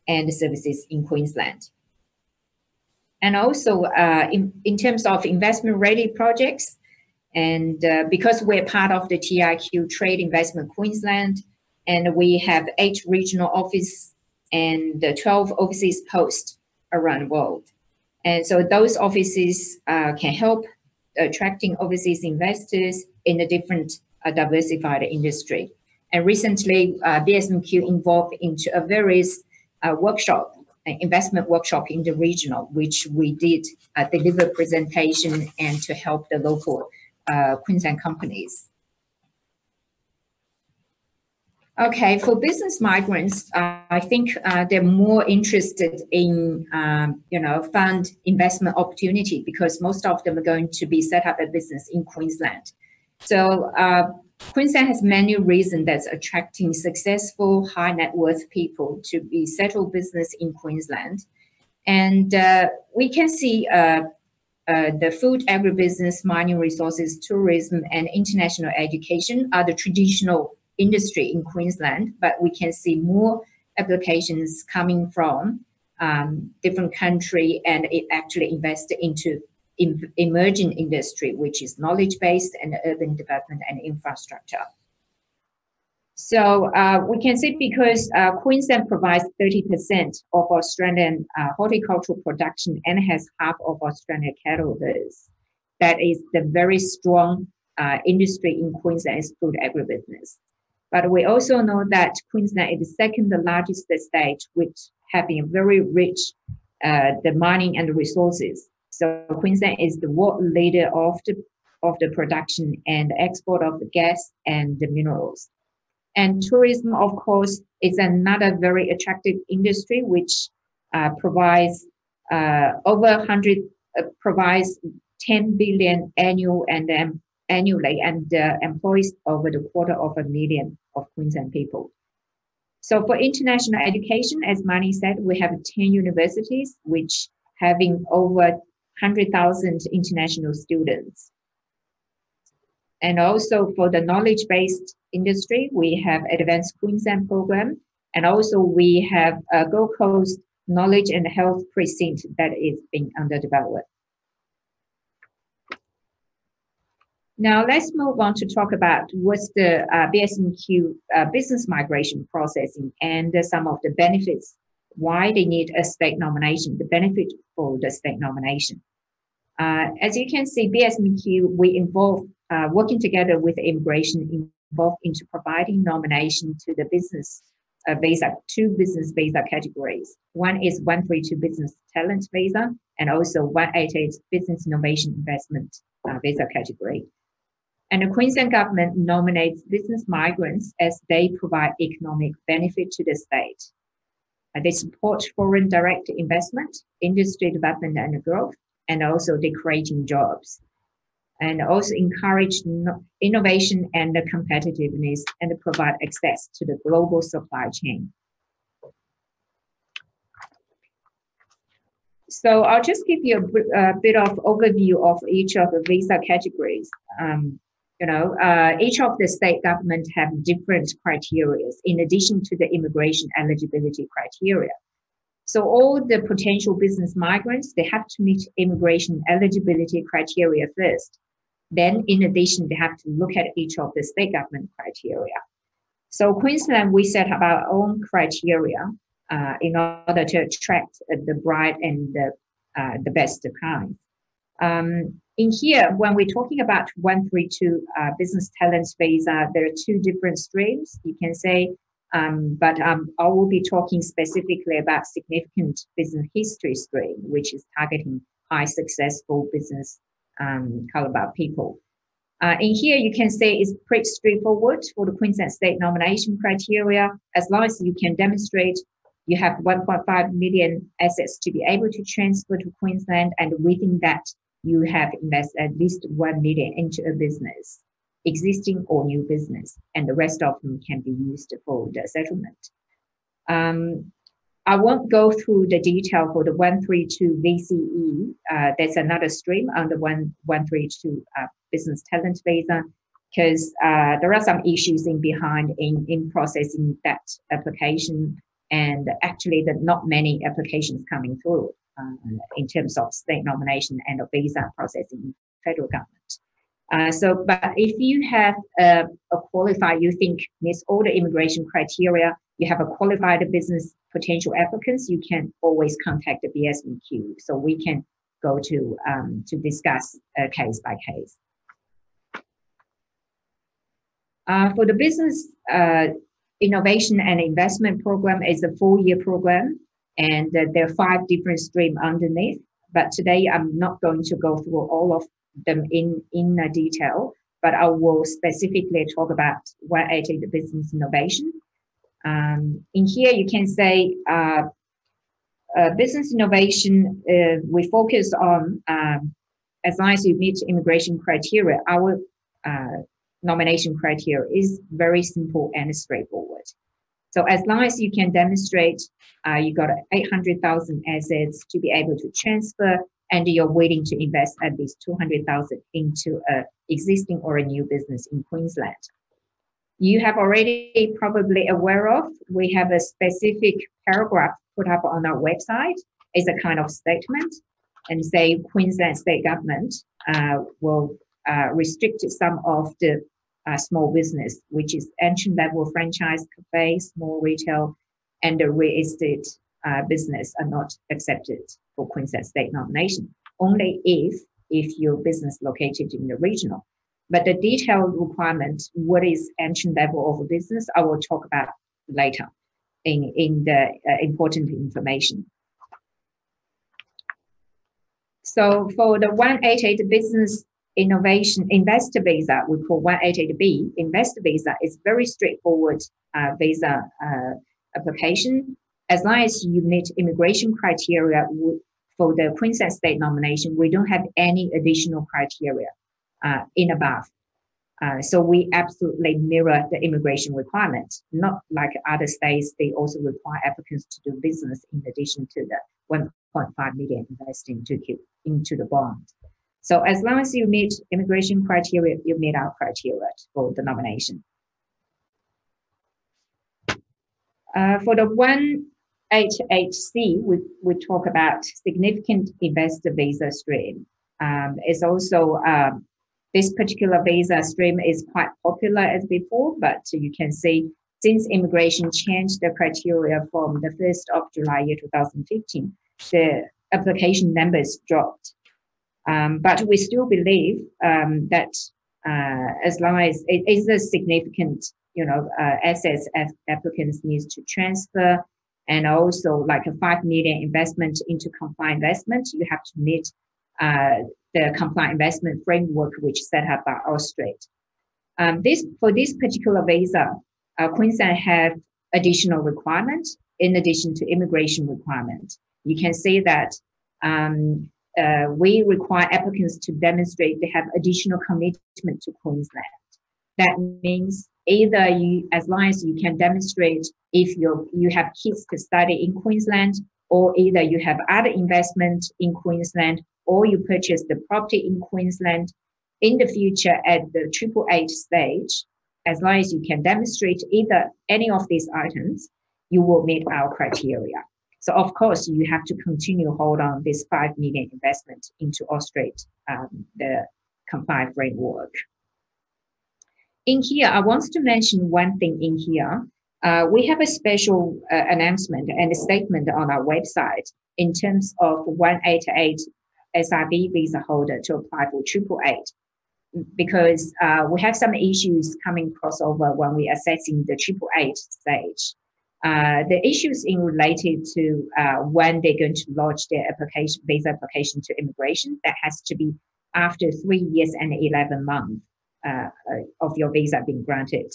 and services in Queensland. And also in terms of investment-ready projects, and because we're part of the TIQ Trade Investment Queensland, and we have 8 regional offices and 12 overseas posts around the world. And so those offices can help attracting overseas investors in a different diversified industry. And recently, BSMQ involved into a various workshop, investment workshop in the regional, which we did deliver presentation and to help the local Queensland companies. Okay, for business migrants, I think they're more interested in, fund investment opportunity, because most of them are going to be set up a business in Queensland. So Queensland has many reasons that's attracting successful high net worth people to be settled business in Queensland. And we can see the food, agribusiness, mining resources, tourism, and international education are the traditional industry in Queensland, but we can see more applications coming from different country, and it actually invested into emerging industry, which is knowledge-based and urban development and infrastructure. So we can see because Queensland provides 30% of Australian horticultural production and has half of Australian cattle herds. That is the very strong industry in Queensland is food agribusiness. But we also know that Queensland is the second largest state, which having very rich the mining and the resources. So Queensland is the world leader of the production and export of the gas and the minerals. And tourism, of course, is another very attractive industry, which provides provides 10 billion annually and employs over 250,000 of Queensland people. So for international education, as Mani said, we have 10 universities, which having over 100,000 international students. And also for the knowledge-based industry, we have Advanced Queensland program, and also we have a Gold Coast Knowledge and Health Precinct that is being under development. Now let's move on to talk about what's the BSMQ business migration processing and some of the benefits, why they need a state nomination, the benefit for the state nomination. As you can see, BSMQ, we involve working together with immigration involved into providing nomination to the business visa, two business visa categories. One is 132 business talent visa, and also 188 business innovation investment visa category. And the Queensland government nominates business migrants as they provide economic benefit to the state. They support foreign direct investment, industry development and growth, and also they creating jobs. And also encourage innovation and competitiveness and provide access to the global supply chain. So I'll just give you a bit of overview of each of the visa categories. Each of the state government have different criteria in addition to the immigration eligibility criteria. So all the potential business migrants, they have to meet immigration eligibility criteria first. Then in addition, they have to look at each of the state government criteria. So Queensland, we set up our own criteria in order to attract the bright and the best kind. In here, when we're talking about 132 business talents visa, there are two different streams, you can say, but I will be talking specifically about significant business history stream, which is targeting high successful business caliber people. In here, you can say it's pretty straightforward for the Queensland state nomination criteria, as long as you can demonstrate you have 1.5 million assets to be able to transfer to Queensland, and within that, you have invested at least 1 million into a business, existing or new business, and the rest of them can be used for the settlement. I won't go through the detail for the 132 VCE. That's another stream under 132 business talent visa, because there are some issues in processing that application, and actually there are not many applications coming through in terms of state nomination and visa processing in federal government. But if you have a qualified, you think meets all the immigration criteria, you have a qualified business potential applicants, you can always contact the BSMQ. So we can go to discuss case by case. For the business innovation and investment program is a 4-year program, and there are 5 different streams underneath. But today I'm not going to go through all of them in detail, but I will specifically talk about 180, the business innovation. In here, you can say business innovation, we focus on, as long as you meet immigration criteria, our nomination criteria is very simple and straightforward. So as long as you can demonstrate you got 800,000 assets to be able to transfer, and you're willing to invest at least 200,000 into an existing or a new business in Queensland. You have already probably aware of, we have a specific paragraph put up on our website as a kind of statement, and say Queensland state government will restrict some of the small business, which is entry level franchise cafe, small retail, and the real estate business are not accepted for Queensland state nomination, only if your business located in the regional. But the detailed requirement, what is entry level of a business, I will talk about later in the important information. So for the 188 business innovation investor visa, we call 188B investor visa, is very straightforward visa application. As long as you meet immigration criteria for the Queensland state nomination, we don't have any additional criteria in above. So we absolutely mirror the immigration requirement, not like other states, they also require applicants to do business in addition to the 1.5 million investing into the bond. So as long as you meet immigration criteria, you meet our criteria for the nomination. For the 188C, we talk about significant investor visa stream. It's also, this particular visa stream is quite popular as before, but you can see since immigration changed the criteria from the 1st of July year 2015, the application numbers dropped. But we still believe that as long as it is a significant, assets as applicants need to transfer, and also like a 5 million investment into compliant investment, you have to meet the compliant investment framework which is set up by Austrade. For this particular visa, Queensland have additional requirements in addition to immigration requirement. You can see that we require applicants to demonstrate they have additional commitment to Queensland. That means either you, as long as you can demonstrate if you have kids to study in Queensland, or either you have other investment in Queensland, or you purchase the property in Queensland in the future at the 888 stage, as long as you can demonstrate either any of these items, you will meet our criteria. So of course, you have to continue hold on this 5 million investment into Austrade, the compliant framework. In here, I want to mention one thing in here. We have a special announcement and a statement on our website in terms of 188 SRB visa holder to apply for 888, because we have some issues coming crossover when we're assessing the 888 stage. The issues in related to when they're going to lodge their application, visa application to immigration, that has to be after 3 years and 11 months of your visa being granted.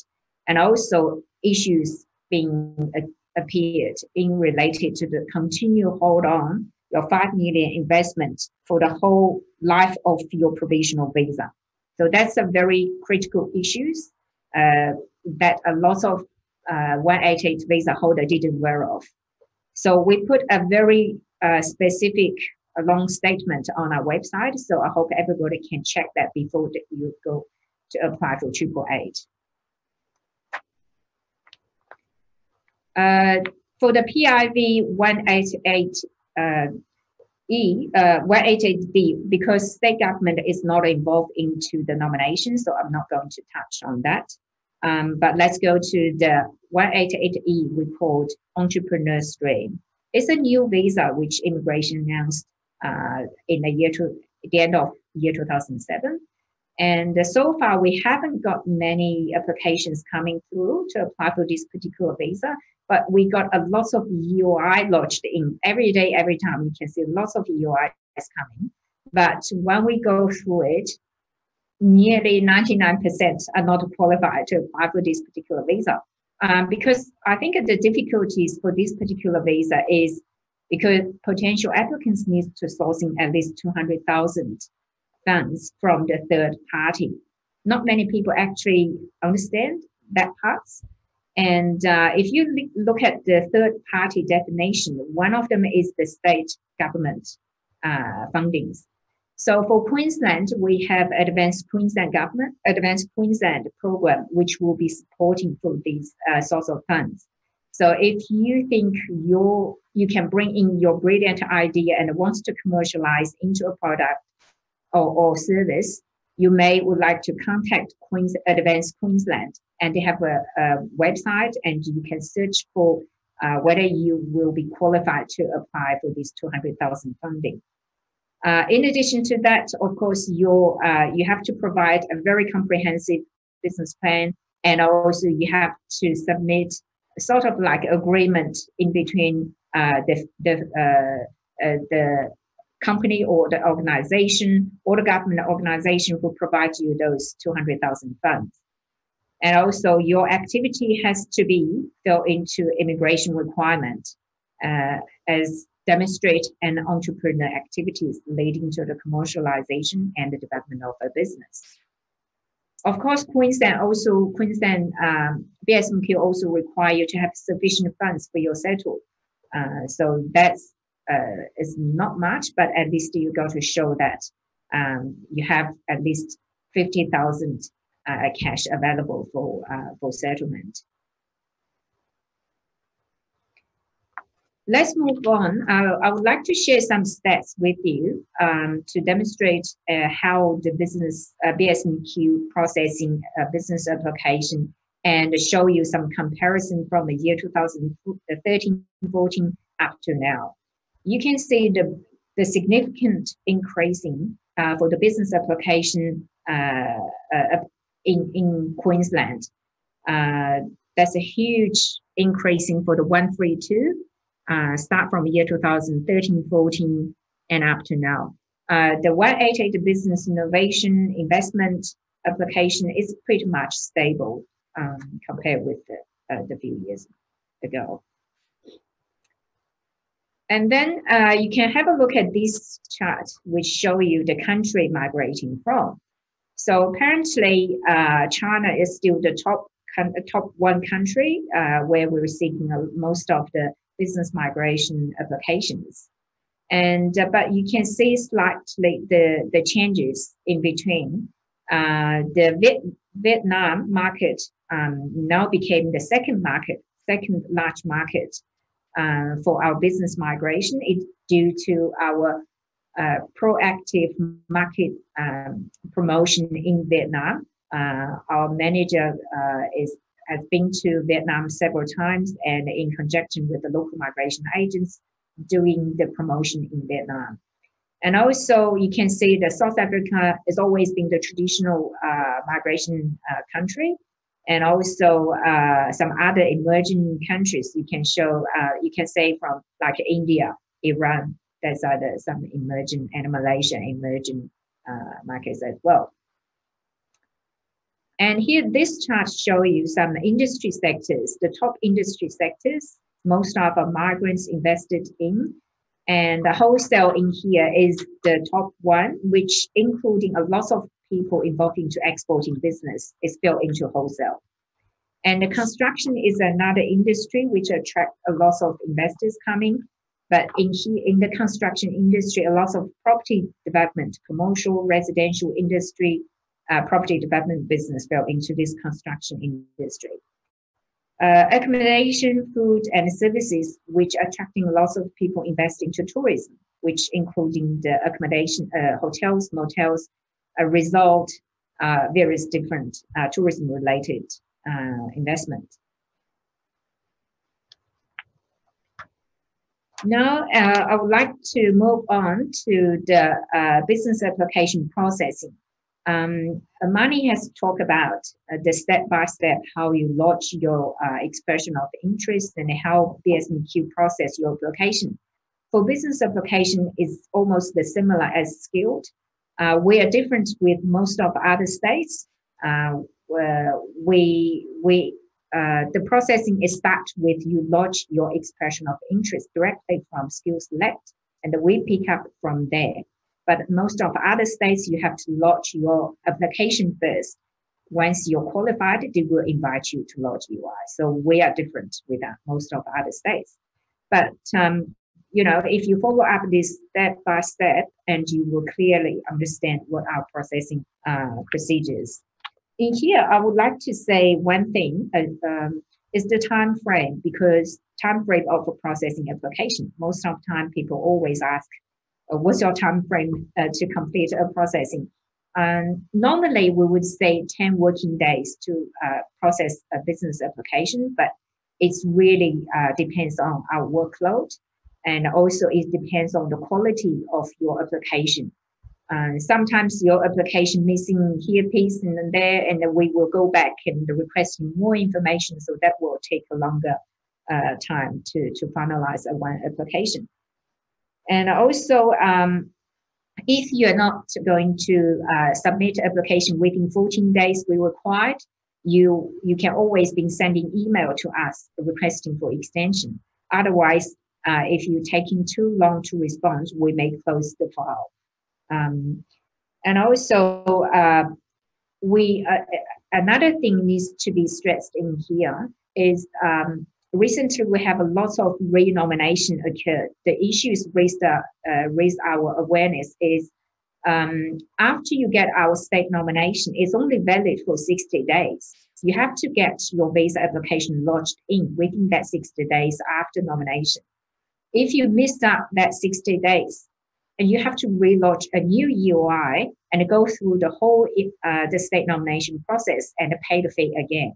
And also issues being appeared in related to the continue hold on your 5 million investment for the whole life of your provisional visa. So that's a very critical issues that a lot of 188 visa holder didn't aware of. So we put a very specific long statement on our website. So I hope everybody can check that before you go to apply for 888. For the PIV 188B, because state government is not involved into the nomination, so I'm not going to touch on that. But let's go to the 188E we called entrepreneur stream. It's a new visa which immigration announced in the end of year 2007. And so far, we haven't got many applications coming through to apply for this particular visa, but we got a lot of EOI lodged in every day, every time. You can see lots of EOIs coming. But when we go through it, nearly 99% are not qualified to apply for this particular visa. Because I think the difficulties for this particular visa is because potential applicants need to sourcing at least 200,000 funds from the third party. not many people actually understand that part. And if you look at the third-party definition, one of them is the state government fundings. So for Queensland, we have Advanced Queensland program, which will be supporting for these sorts of funds. So if you think you can bring in your brilliant idea and wants to commercialize into a product or service, you would like to contact Advanced Queensland, and they have a website, and you can search for whether you will be qualified to apply for this 200,000 funding. In addition to that, of course, you have to provide a very comprehensive business plan, and also you have to submit sort of like agreement in between the company or the organization or the government organization who provides you those 200,000 funds. And also your activity has to be filled into immigration requirement as demonstrate an entrepreneur activities leading to the commercialization and the development of a business. Of course, Queensland BSMQ also require you to have sufficient funds for your settle. So that's is not much, but at least you got to show that you have at least 50,000 cash available for settlement. Let's move on. I would like to share some stats with you to demonstrate how the business BSMQ processing business application, and show you some comparison from the year 2013-14 up to now. You can see the significant increasing for the business application in Queensland. That's a huge increasing for the 132. Start from year 2013-14 and up to now. The 188 business innovation investment application is pretty much stable compared with the few years ago. And then you can have a look at this chart, which show you the country migrating from. So apparently, China is still the top one country where we're receiving most of the business migration applications. And but you can see slightly the changes in between. The Vietnam market now became the second large market for our business migration. It's due to our proactive market promotion in Vietnam. Our manager has been to Vietnam several times, and in conjunction with the local migration agents, doing the promotion in Vietnam. And also you can see that South Africa has always been the traditional migration country, and also some other emerging countries you can say from like India, Iran, there's some emerging, and Malaysia emerging markets as well. And here, this chart shows you some industry sectors, the top industry sectors, most of our migrants invested in. And the wholesale in here is the top one, which including a lot of people involved into exporting business is fell into wholesale. And the construction is another industry which attract a lot of investors coming. But in the construction industry, a lot of property development, commercial, residential industry, property development business fell into this construction industry. Accommodation, food, and services, which attracting lots of people investing to tourism, which including the accommodation, hotels, motels, resort, various different tourism-related investment. Now, I would like to move on to the business application processing. Mani has talked about the step-by-step how you lodge your expression of interest and how BSMQ process your application. For business application, it's almost the similar as skilled. We are different with most of other states. The processing is start with you lodge your expression of interest directly from skill select, and we pick up from there. But most of other states, you have to lodge your application first, once you're qualified, they will invite you to lodge UI. So we are different with most of the other states. But if you follow up this step by step, and you will clearly understand what our processing procedures. In here, I would like to say one thing is the time frame, because time frame of a processing application. Most of the time, people always ask, what's your time frame to complete a processing? Normally, we would say 10 working days to process a business application, but it's really depends on our workload, and also it depends on the quality of your application. Sometimes your application missing here piece and there, and then we will go back and request more information, so that will take a longer time to finalize one application. And also, if you're not going to submit application within 14 days we required, you can always be sending email to us requesting for extension. Otherwise, if you're taking too long to respond, we may close the file. And also, another thing needs to be stressed in here is recently we have a lot of renomination occurred. The issues raised our awareness is after you get our state nomination, it's only valid for 60 days. You have to get your visa application lodged within that 60 days after nomination. If you missed out that 60 days, and you have to relodge a new EOI and go through the whole the state nomination process and pay the fee again.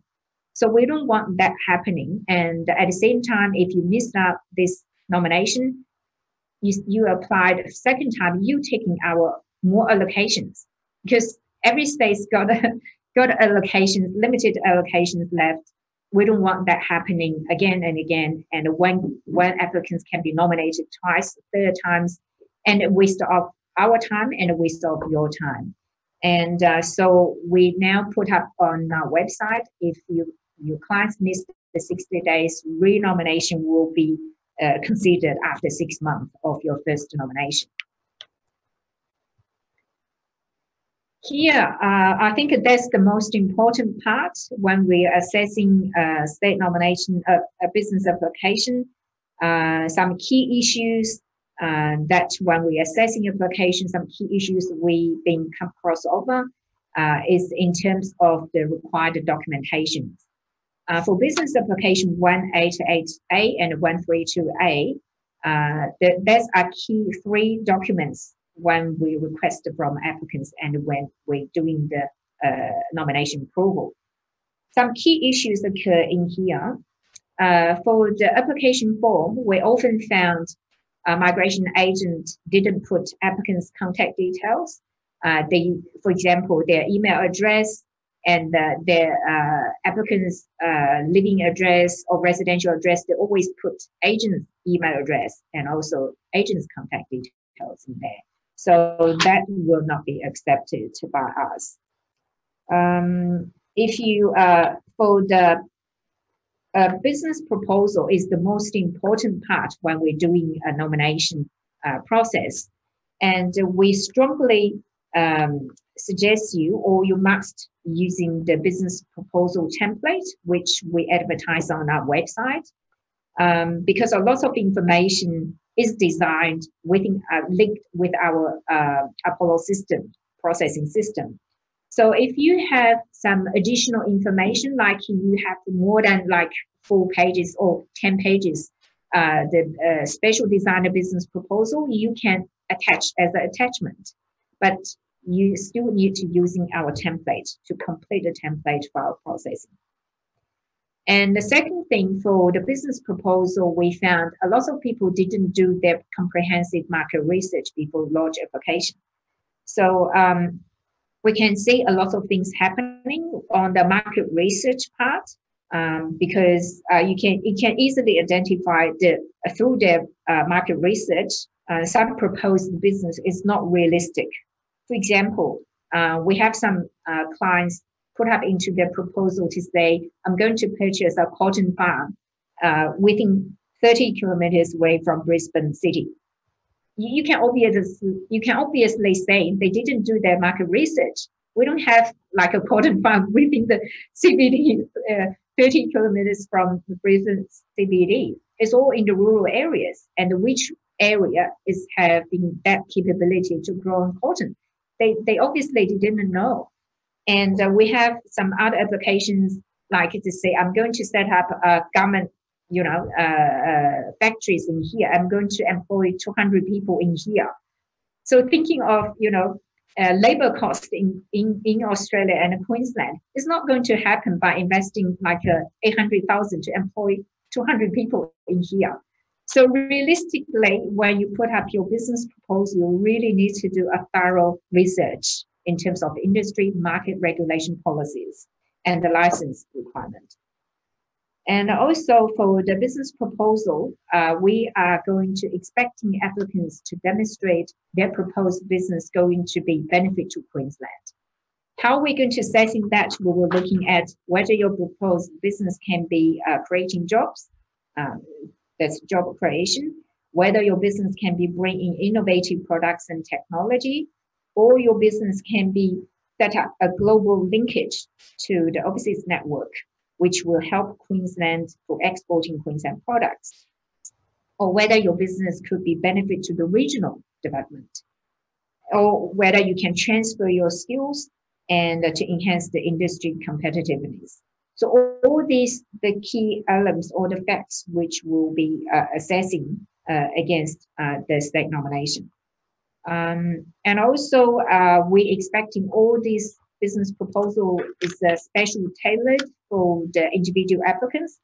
So we don't want that happening. And at the same time, if you missed out this nomination, you applied a second time, you taking our more allocations, because every state's got allocations, limited allocations left. We don't want that happening again and again. And when applicants can be nominated twice, third times, and a waste of our time and a waste of your time. And so we now put up on our website, if your clients miss the 60 days, renomination will be considered after 6 months of your first nomination. Here, I think that's the most important part when we are assessing state nomination of a business application. Some key issues that when we are assessing applications, some key issues we've been cross over is in terms of the required documentations. For business application 188A and 132A, there's a key 3 documents when we request from applicants and when we're doing the nomination approval. Some key issues occur in here. For the application form, we often found migration agent didn't put applicants' contact details. For example, their email address and their applicants' living address or residential address, they always put agent's email address and also agent's contact details in there. So that will not be accepted by us. If you, for the business proposal is the most important part when we're doing a nomination process. And we strongly suggest you, or you must using the business proposal template, which we advertise on our website, because a lot of information is designed within linked with our Apollo system, processing system. So if you have some additional information, like you have more than like 4 pages or 10 pages, the special designer business proposal, you can attach as an attachment, but you still need to using our template to complete the template file processing. And the second thing for the business proposal, we found a lot of people didn't do their comprehensive market research before launch application. So we can see a lot of things happening on the market research part because you can easily identify through the market research, some proposed business is not realistic. For example, we have some clients put up into their proposal to say, I'm going to purchase a cotton farm within 30 kilometers away from Brisbane City. You can obviously say they didn't do their market research. We don't have like a cotton farm within the CBD, 30 kilometers from the Brisbane CBD. It's all in the rural areas, and which area is having that capability to grow cotton. They obviously didn't know. And we have some other applications, like to say, I'm going to set up a garment, factories in here. I'm going to employ 200 people in here. So thinking of, labor cost in Australia and Queensland is not going to happen by investing like 800,000 to employ 200 people in here. So realistically, when you put up your business proposal, you really need to do a thorough research in terms of industry, market regulation policies, and the license requirement. And also for the business proposal, we are going to expecting applicants to demonstrate their proposed business going to be benefit to Queensland. How are we going to assessing that? We were looking at whether your proposed business can be creating jobs, that's job creation, whether your business can be bringing innovative products and technology, or your business can be set up a global linkage to the overseas network, which will help Queensland for exporting Queensland products, or whether your business could be benefit to the regional development, or whether you can transfer your skills and to enhance the industry competitiveness. So all these, the key elements or the facts which we'll be assessing against the state nomination. And also we expecting all these business proposal is specially tailored for the individual applicants.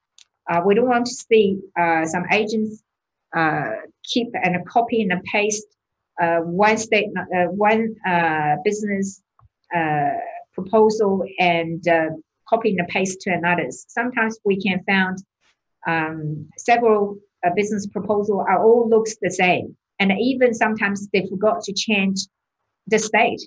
We don't want to see some agents keep and copy and paste one business proposal and copy and paste to another's. Sometimes we can find several business proposals are all looks the same, and even sometimes they forgot to change the state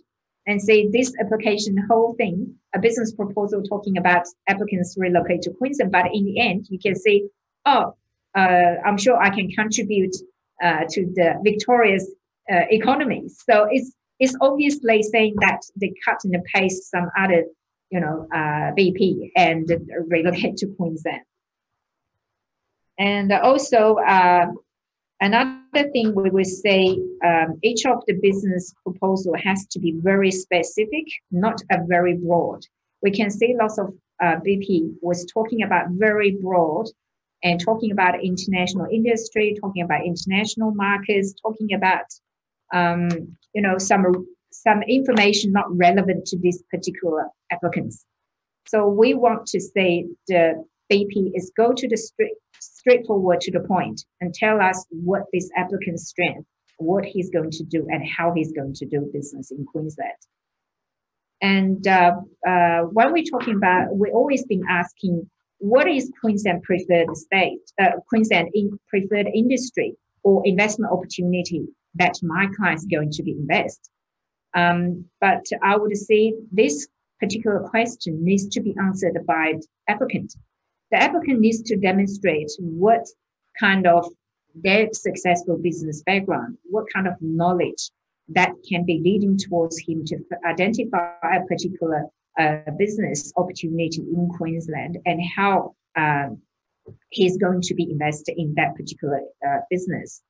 and say this application whole thing, a business proposal talking about applicants relocate to Queensland, but in the end you can say, I'm sure I can contribute to the Victoria's economy. So it's obviously saying that they cut and paste some other, BP and relocate to Queensland. And also another thing we would say, each of the business proposal has to be very specific, not a very broad. We can see lots of BP was talking about very broad and talking about international industry, talking about international markets, talking about, some information not relevant to these particular applicants. So we want to say the BP is go to the straightforward to the point and tell us what this applicant's strength, what he's going to do and how he's going to do business in Queensland. And when we're talking about, we've always been asking, what is Queensland preferred state, Queensland preferred industry or investment opportunity that my client's going to be invest? But I would say this particular question needs to be answered by the applicant. The applicant needs to demonstrate what kind of their successful business background, what kind of knowledge that can be leading towards him to identify a particular business opportunity in Queensland and how he's going to be invested in that particular business.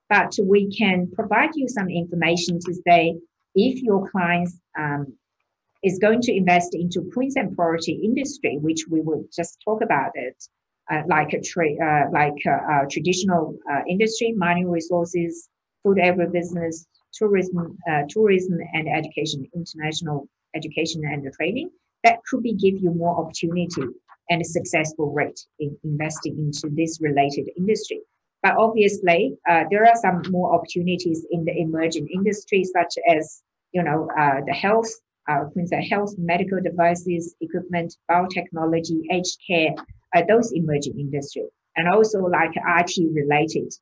But we can provide you some information to say if your clients is going to invest into Queensland priority industry, which we will just talk about it, like a traditional industry, mining resources, food agribusiness, tourism and education, international education and training, that could be give you more opportunity and a successful rate in investing into this related industry. But obviously, there are some more opportunities in the emerging industries, such as the health, Queensland health, medical devices, equipment, biotechnology, aged care, those emerging industries, and also like IT related.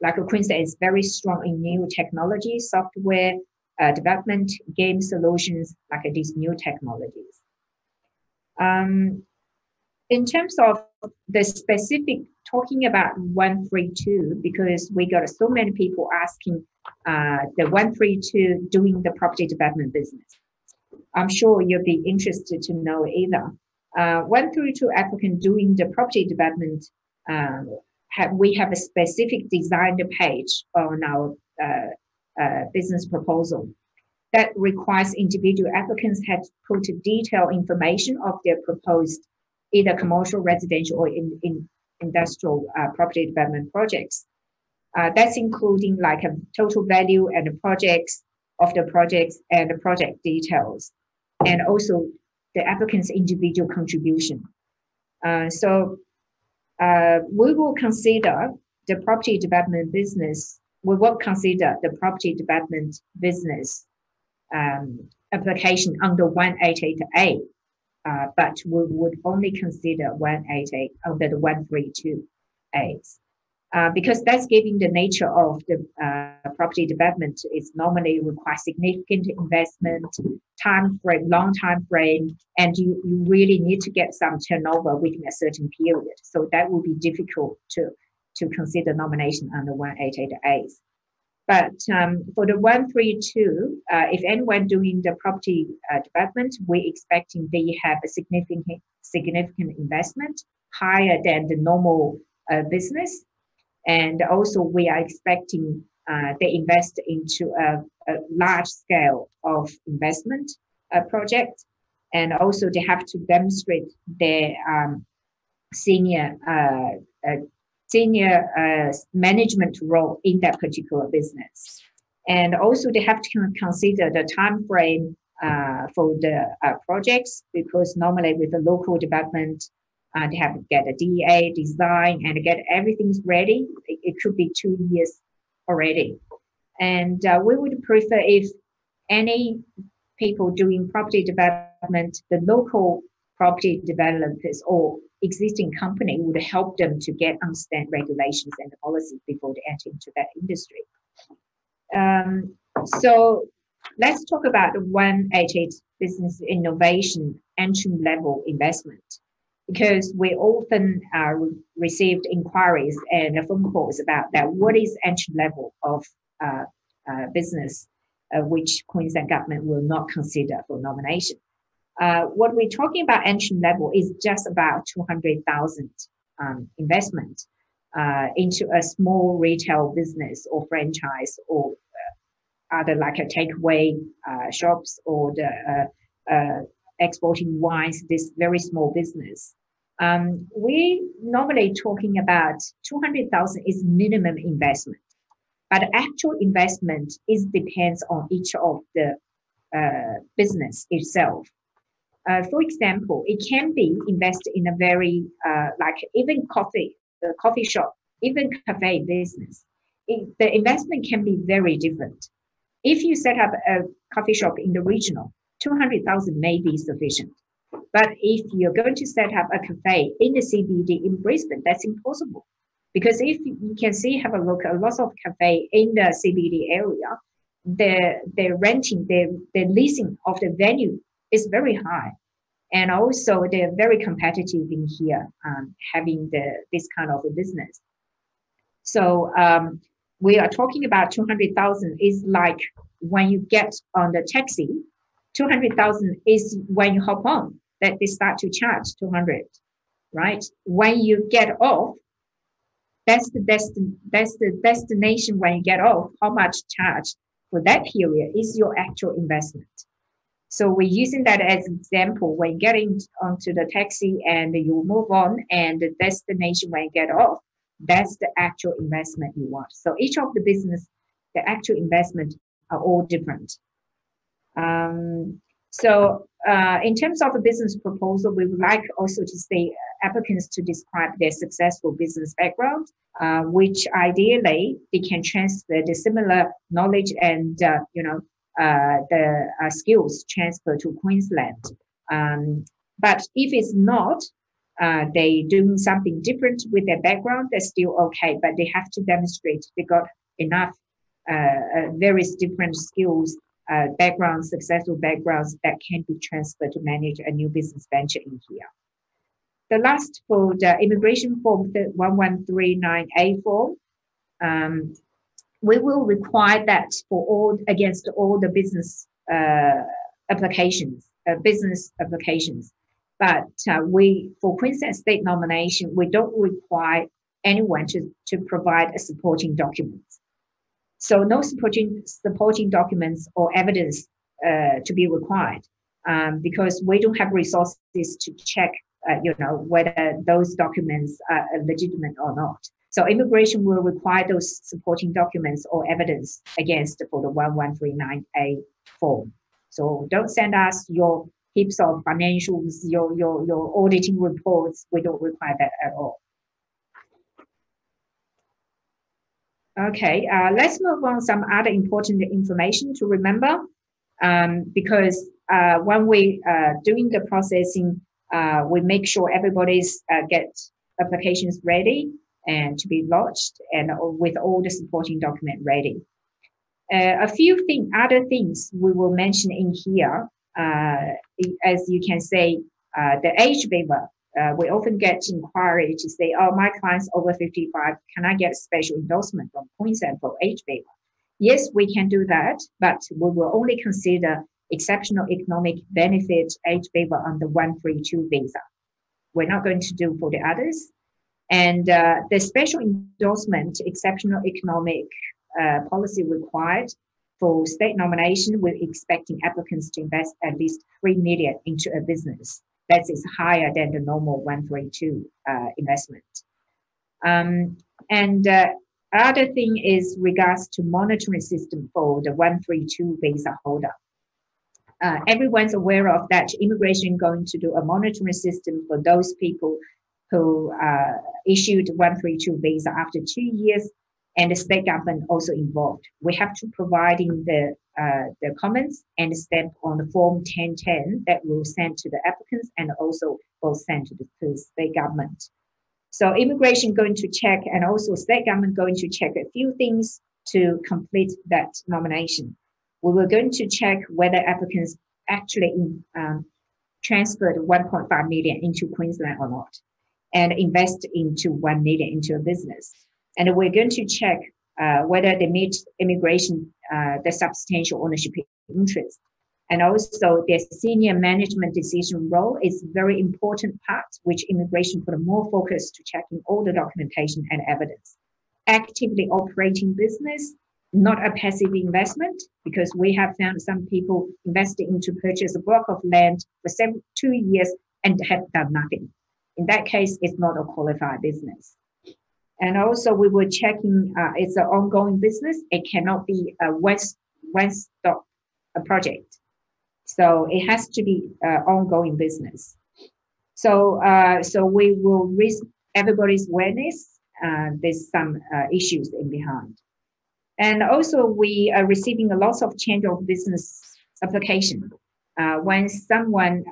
Like Queensland is very strong in new technology, software development, game solutions, like these new technologies. In terms of the specific, talking about 132, because we got so many people asking the 132 doing the property development business. I'm sure you'll be interested to know either. 1 through 2 applicant doing the property development, we have a specific designed page on our business proposal that requires individual applicants have put detailed information of their proposed either commercial, residential, or industrial property development projects. That's including like a total value and the projects and the project details, and also the applicant's individual contribution. So we will consider the property development business. We will consider the property development business application under 188A, but we would only consider 188 under the 132As. Because that's giving the nature of the property development is normally requires significant investment, long time frame, and you really need to get some turnover within a certain period. So that will be difficult to consider nomination under 188As. But for the 132, if anyone doing the property development, we're expecting they have a significant investment higher than the normal business. And also we are expecting they invest into a large scale of investment project. And also they have to demonstrate their senior management role in that particular business. And also they have to consider the time frame for the projects, because normally with the local development, they have to get a DA design and get everything's ready. It could be 2 years already. And we would prefer if any people doing property development, the local property developers or existing company would help them to understand regulations and the policy before they enter into that industry. So let's talk about the 188 business innovation entry level investment, because we often received inquiries and phone calls about that. What is entry level of business, which Queensland government will not consider for nomination? What we're talking about entry level is just about 200,000 investment into a small retail business or franchise or other like a takeaway shops or the exporting wines, this very small business. We normally talking about 200,000 is minimum investment, but actual investment depends on each of the business itself. For example, it can be invested in a very like even coffee shop, even cafe business. The investment can be very different. If you set up a coffee shop in the regional, 200,000 may be sufficient. But if you're going to set up a cafe in the CBD in Brisbane, that's impossible. Because if you can see, have a look at lots of cafe in the CBD area, their renting, their leasing of the venue is very high. And also they're very competitive in here, having this kind of a business. So we are talking about 200,000 is like when you get on the taxi, 200,000 is when you hop on that they start to charge 200, right? When you get off, that's the destination when you get off, how much charge for that period is your actual investment. So we're using that as an example. When you get onto the taxi and you move on, and the destination when you get off, that's the actual investment you want. So each of the business, the actual investment are all different. So in terms of a business proposal, we would like also to see applicants to describe their successful business background, which ideally they can transfer the similar knowledge and the skills transfer to Queensland. But if it's not, they doing something different with their background, they're still okay, but they have to demonstrate they got enough various different skills, backgrounds, successful backgrounds that can be transferred to manage a new business venture in here. The last for the immigration form, the 1139A form, we will require that for against all the business applications, business applications. But for Queensland state nomination, we don't require anyone to provide a supporting documents. So no supporting documents or evidence to be required, because we don't have resources to check, whether those documents are legitimate or not. So immigration will require those supporting documents or evidence against for the 1139A form. So don't send us your heaps of financials, your auditing reports. We don't require that at all. Okay, let's move on some other important information to remember, because when we doing the processing, we make sure everybody's get applications ready and to be lodged and with all the supporting document ready. A few other things we will mention in here, as you can say, the age waiver. We often get inquiry to say, oh, my client's over 55, can I get a special endorsement from Queensland for age waiver? Yes, we can do that, but we will only consider exceptional economic benefit age waiver on the 132 visa. We're not going to do for the others. And the special endorsement, exceptional economic policy required for state nomination, we're expecting applicants to invest at least $3 million into a business. That is higher than the normal 132 investment. Other thing is regards to monitoring system for the 132 visa holder. Everyone's aware of that. Immigration going to do a monitoring system for those people who issued 132 visa after 2 years, and the state government also involved. We have to provide in the comments and stamp on the form 1010 that will send to the applicants and also will send to the state government. So immigration going to check, and also state government going to check a few things to complete that nomination. We were going to check whether applicants actually transferred 1.5 million into Queensland or not, and invest into 1 million into a business. And we're going to check whether they meet immigration, the substantial ownership interest. And also their senior management decision role is very important part, which immigration put more focus to checking all the documentation and evidence. Actively operating business, not a passive investment, because we have found some people investing into purchase a block of land for 2 years and have done nothing. In that case, it's not a qualified business. And also we were checking, it's an ongoing business. It cannot be a one-stop project. So it has to be ongoing business. So we will raise everybody's awareness. There's some issues in behind. And also we are receiving a lot of change of business application. When someone,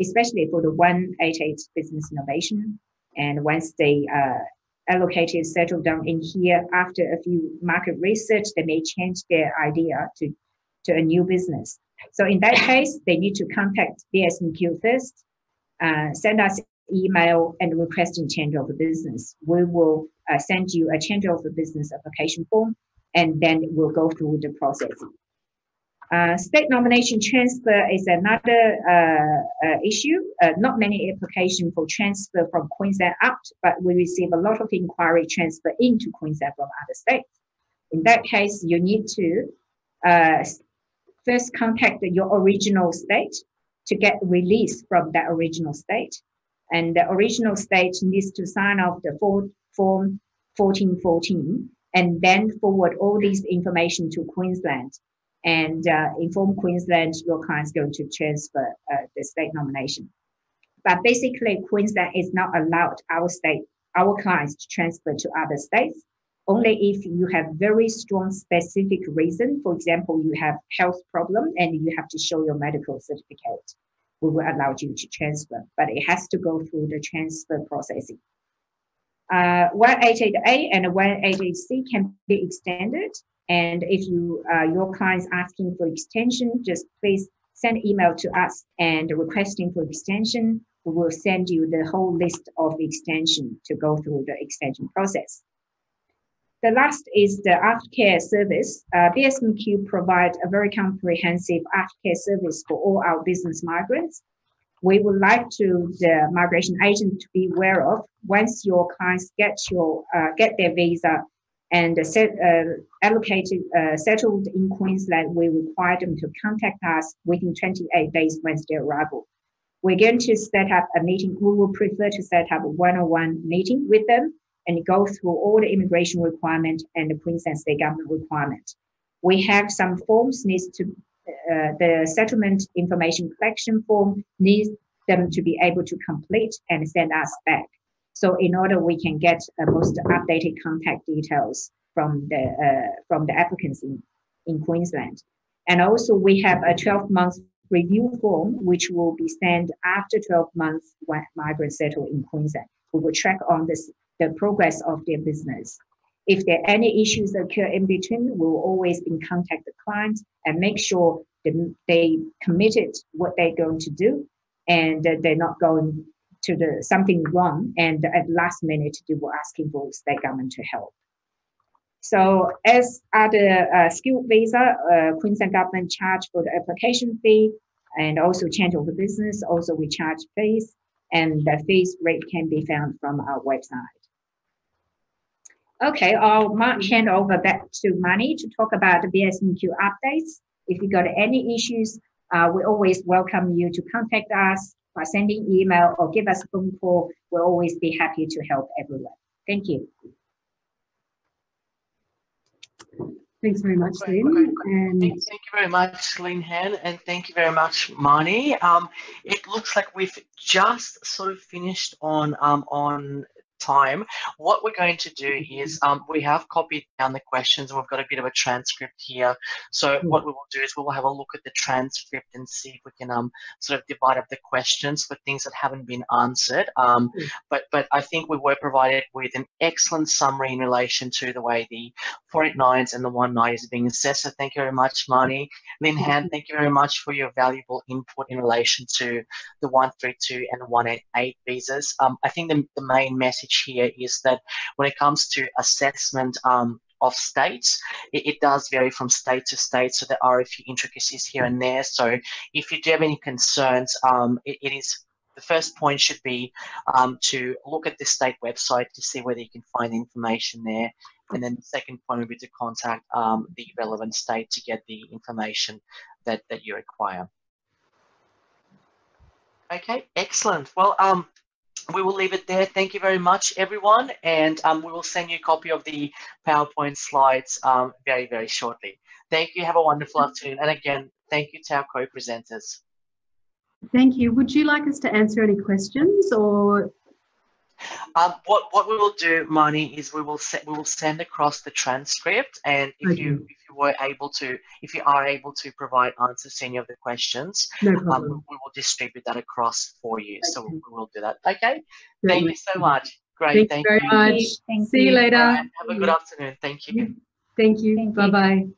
especially for the 188 business innovation, and once they allocated, settled down in here, after a few market research, they may change their idea to a new business. So in that case, they need to contact BSMQ first, send us email and requesting change of the business. We will send you a change of the business application form, and then we'll go through the process. State nomination transfer is another issue. Not many applications for transfer from Queensland out, but we receive a lot of inquiry transfer into Queensland from other states. In that case, you need to first contact your original state to get release from that original state. And the original state needs to sign off the form 1414 and then forward all this information to Queensland and inform Queensland your client's going to transfer the state nomination. But basically, Queensland is not allowed our clients to transfer to other states, only if you have very strong specific reason. For example, you have health problem and you have to show your medical certificate. We will allow you to transfer, but it has to go through the transfer processing. 188A and 188C can be extended. And if your client's asking for extension, just please send email to us and requesting for extension. We will send you the whole list of extension to go through the extension process. The last is the aftercare service. BSMQ provides a very comprehensive aftercare service for all our business migrants. We would like the migration agent to be aware of, once your clients get their visa and settled in Queensland, we require them to contact us within 28 days once their arrival. We're going to set up a meeting. We will prefer to set up a one-on-one meeting with them and go through all the immigration requirement and the Queensland State Government requirement. We have some forms the settlement information collection form needs them to be able to complete and send us back. So in order we can get most updated contact details from the applicants in Queensland. And also we have a 12-month review form, which will be sent after 12 months when migrants settle in Queensland. We will track on the progress of their business. If there are any issues that occur in between, we will always be in contact with the client and make sure that they committed what they're going to do and that they're not going to something wrong and at last minute they were asking for state government to help. So as other skilled visa, Queensland government charge for the application fee and also change of the business. Also we charge fees, and the fees rate can be found from our website. Okay, I'll hand over back to Mani to talk about the BSMQ updates. If you got any issues, we always welcome you to contact us by sending email or give us a phone call. We'll always be happy to help everyone. Thank you. Thanks very much, Lynn. And thank you very much, Lynn Han, and thank you very much, Mani. It looks like we've just sort of finished on time. What we're going to do is we have copied down the questions and we've got a bit of a transcript here. So what we will do is we will have a look at the transcript and see if we can sort of divide up the questions for things that haven't been answered. But I think we were provided with an excellent summary in relation to the way the 489s and the 190s are being assessed. So thank you very much, Mani. Lynn Han, thank you very much for your valuable input in relation to the 132 and 188 visas. I think the main message here is that when it comes to assessment of states, it does vary from state to state, so there are a few intricacies here and there. So if you do have any concerns, it is the first point should be to look at the state website to see whether you can find information there, and then the second point would be to contact the relevant state to get the information that you require. Okay, excellent. Well, we will leave it there. Thank you very much, everyone. And we will send you a copy of the PowerPoint slides very, very shortly. Thank you. Have a wonderful afternoon. And again, thank you to our co-presenters. Thank you. Would you like us to answer any questions or? What we will do, Mani, is we will send across the transcript, and if you are able to provide answers to any of the questions, no problem. We will distribute that across for you. Okay. So we will do that. Okay. Thank you so much. Great. Thank you very much. See you later. Right. Have a good afternoon. Thank you. Thank you. Bye bye.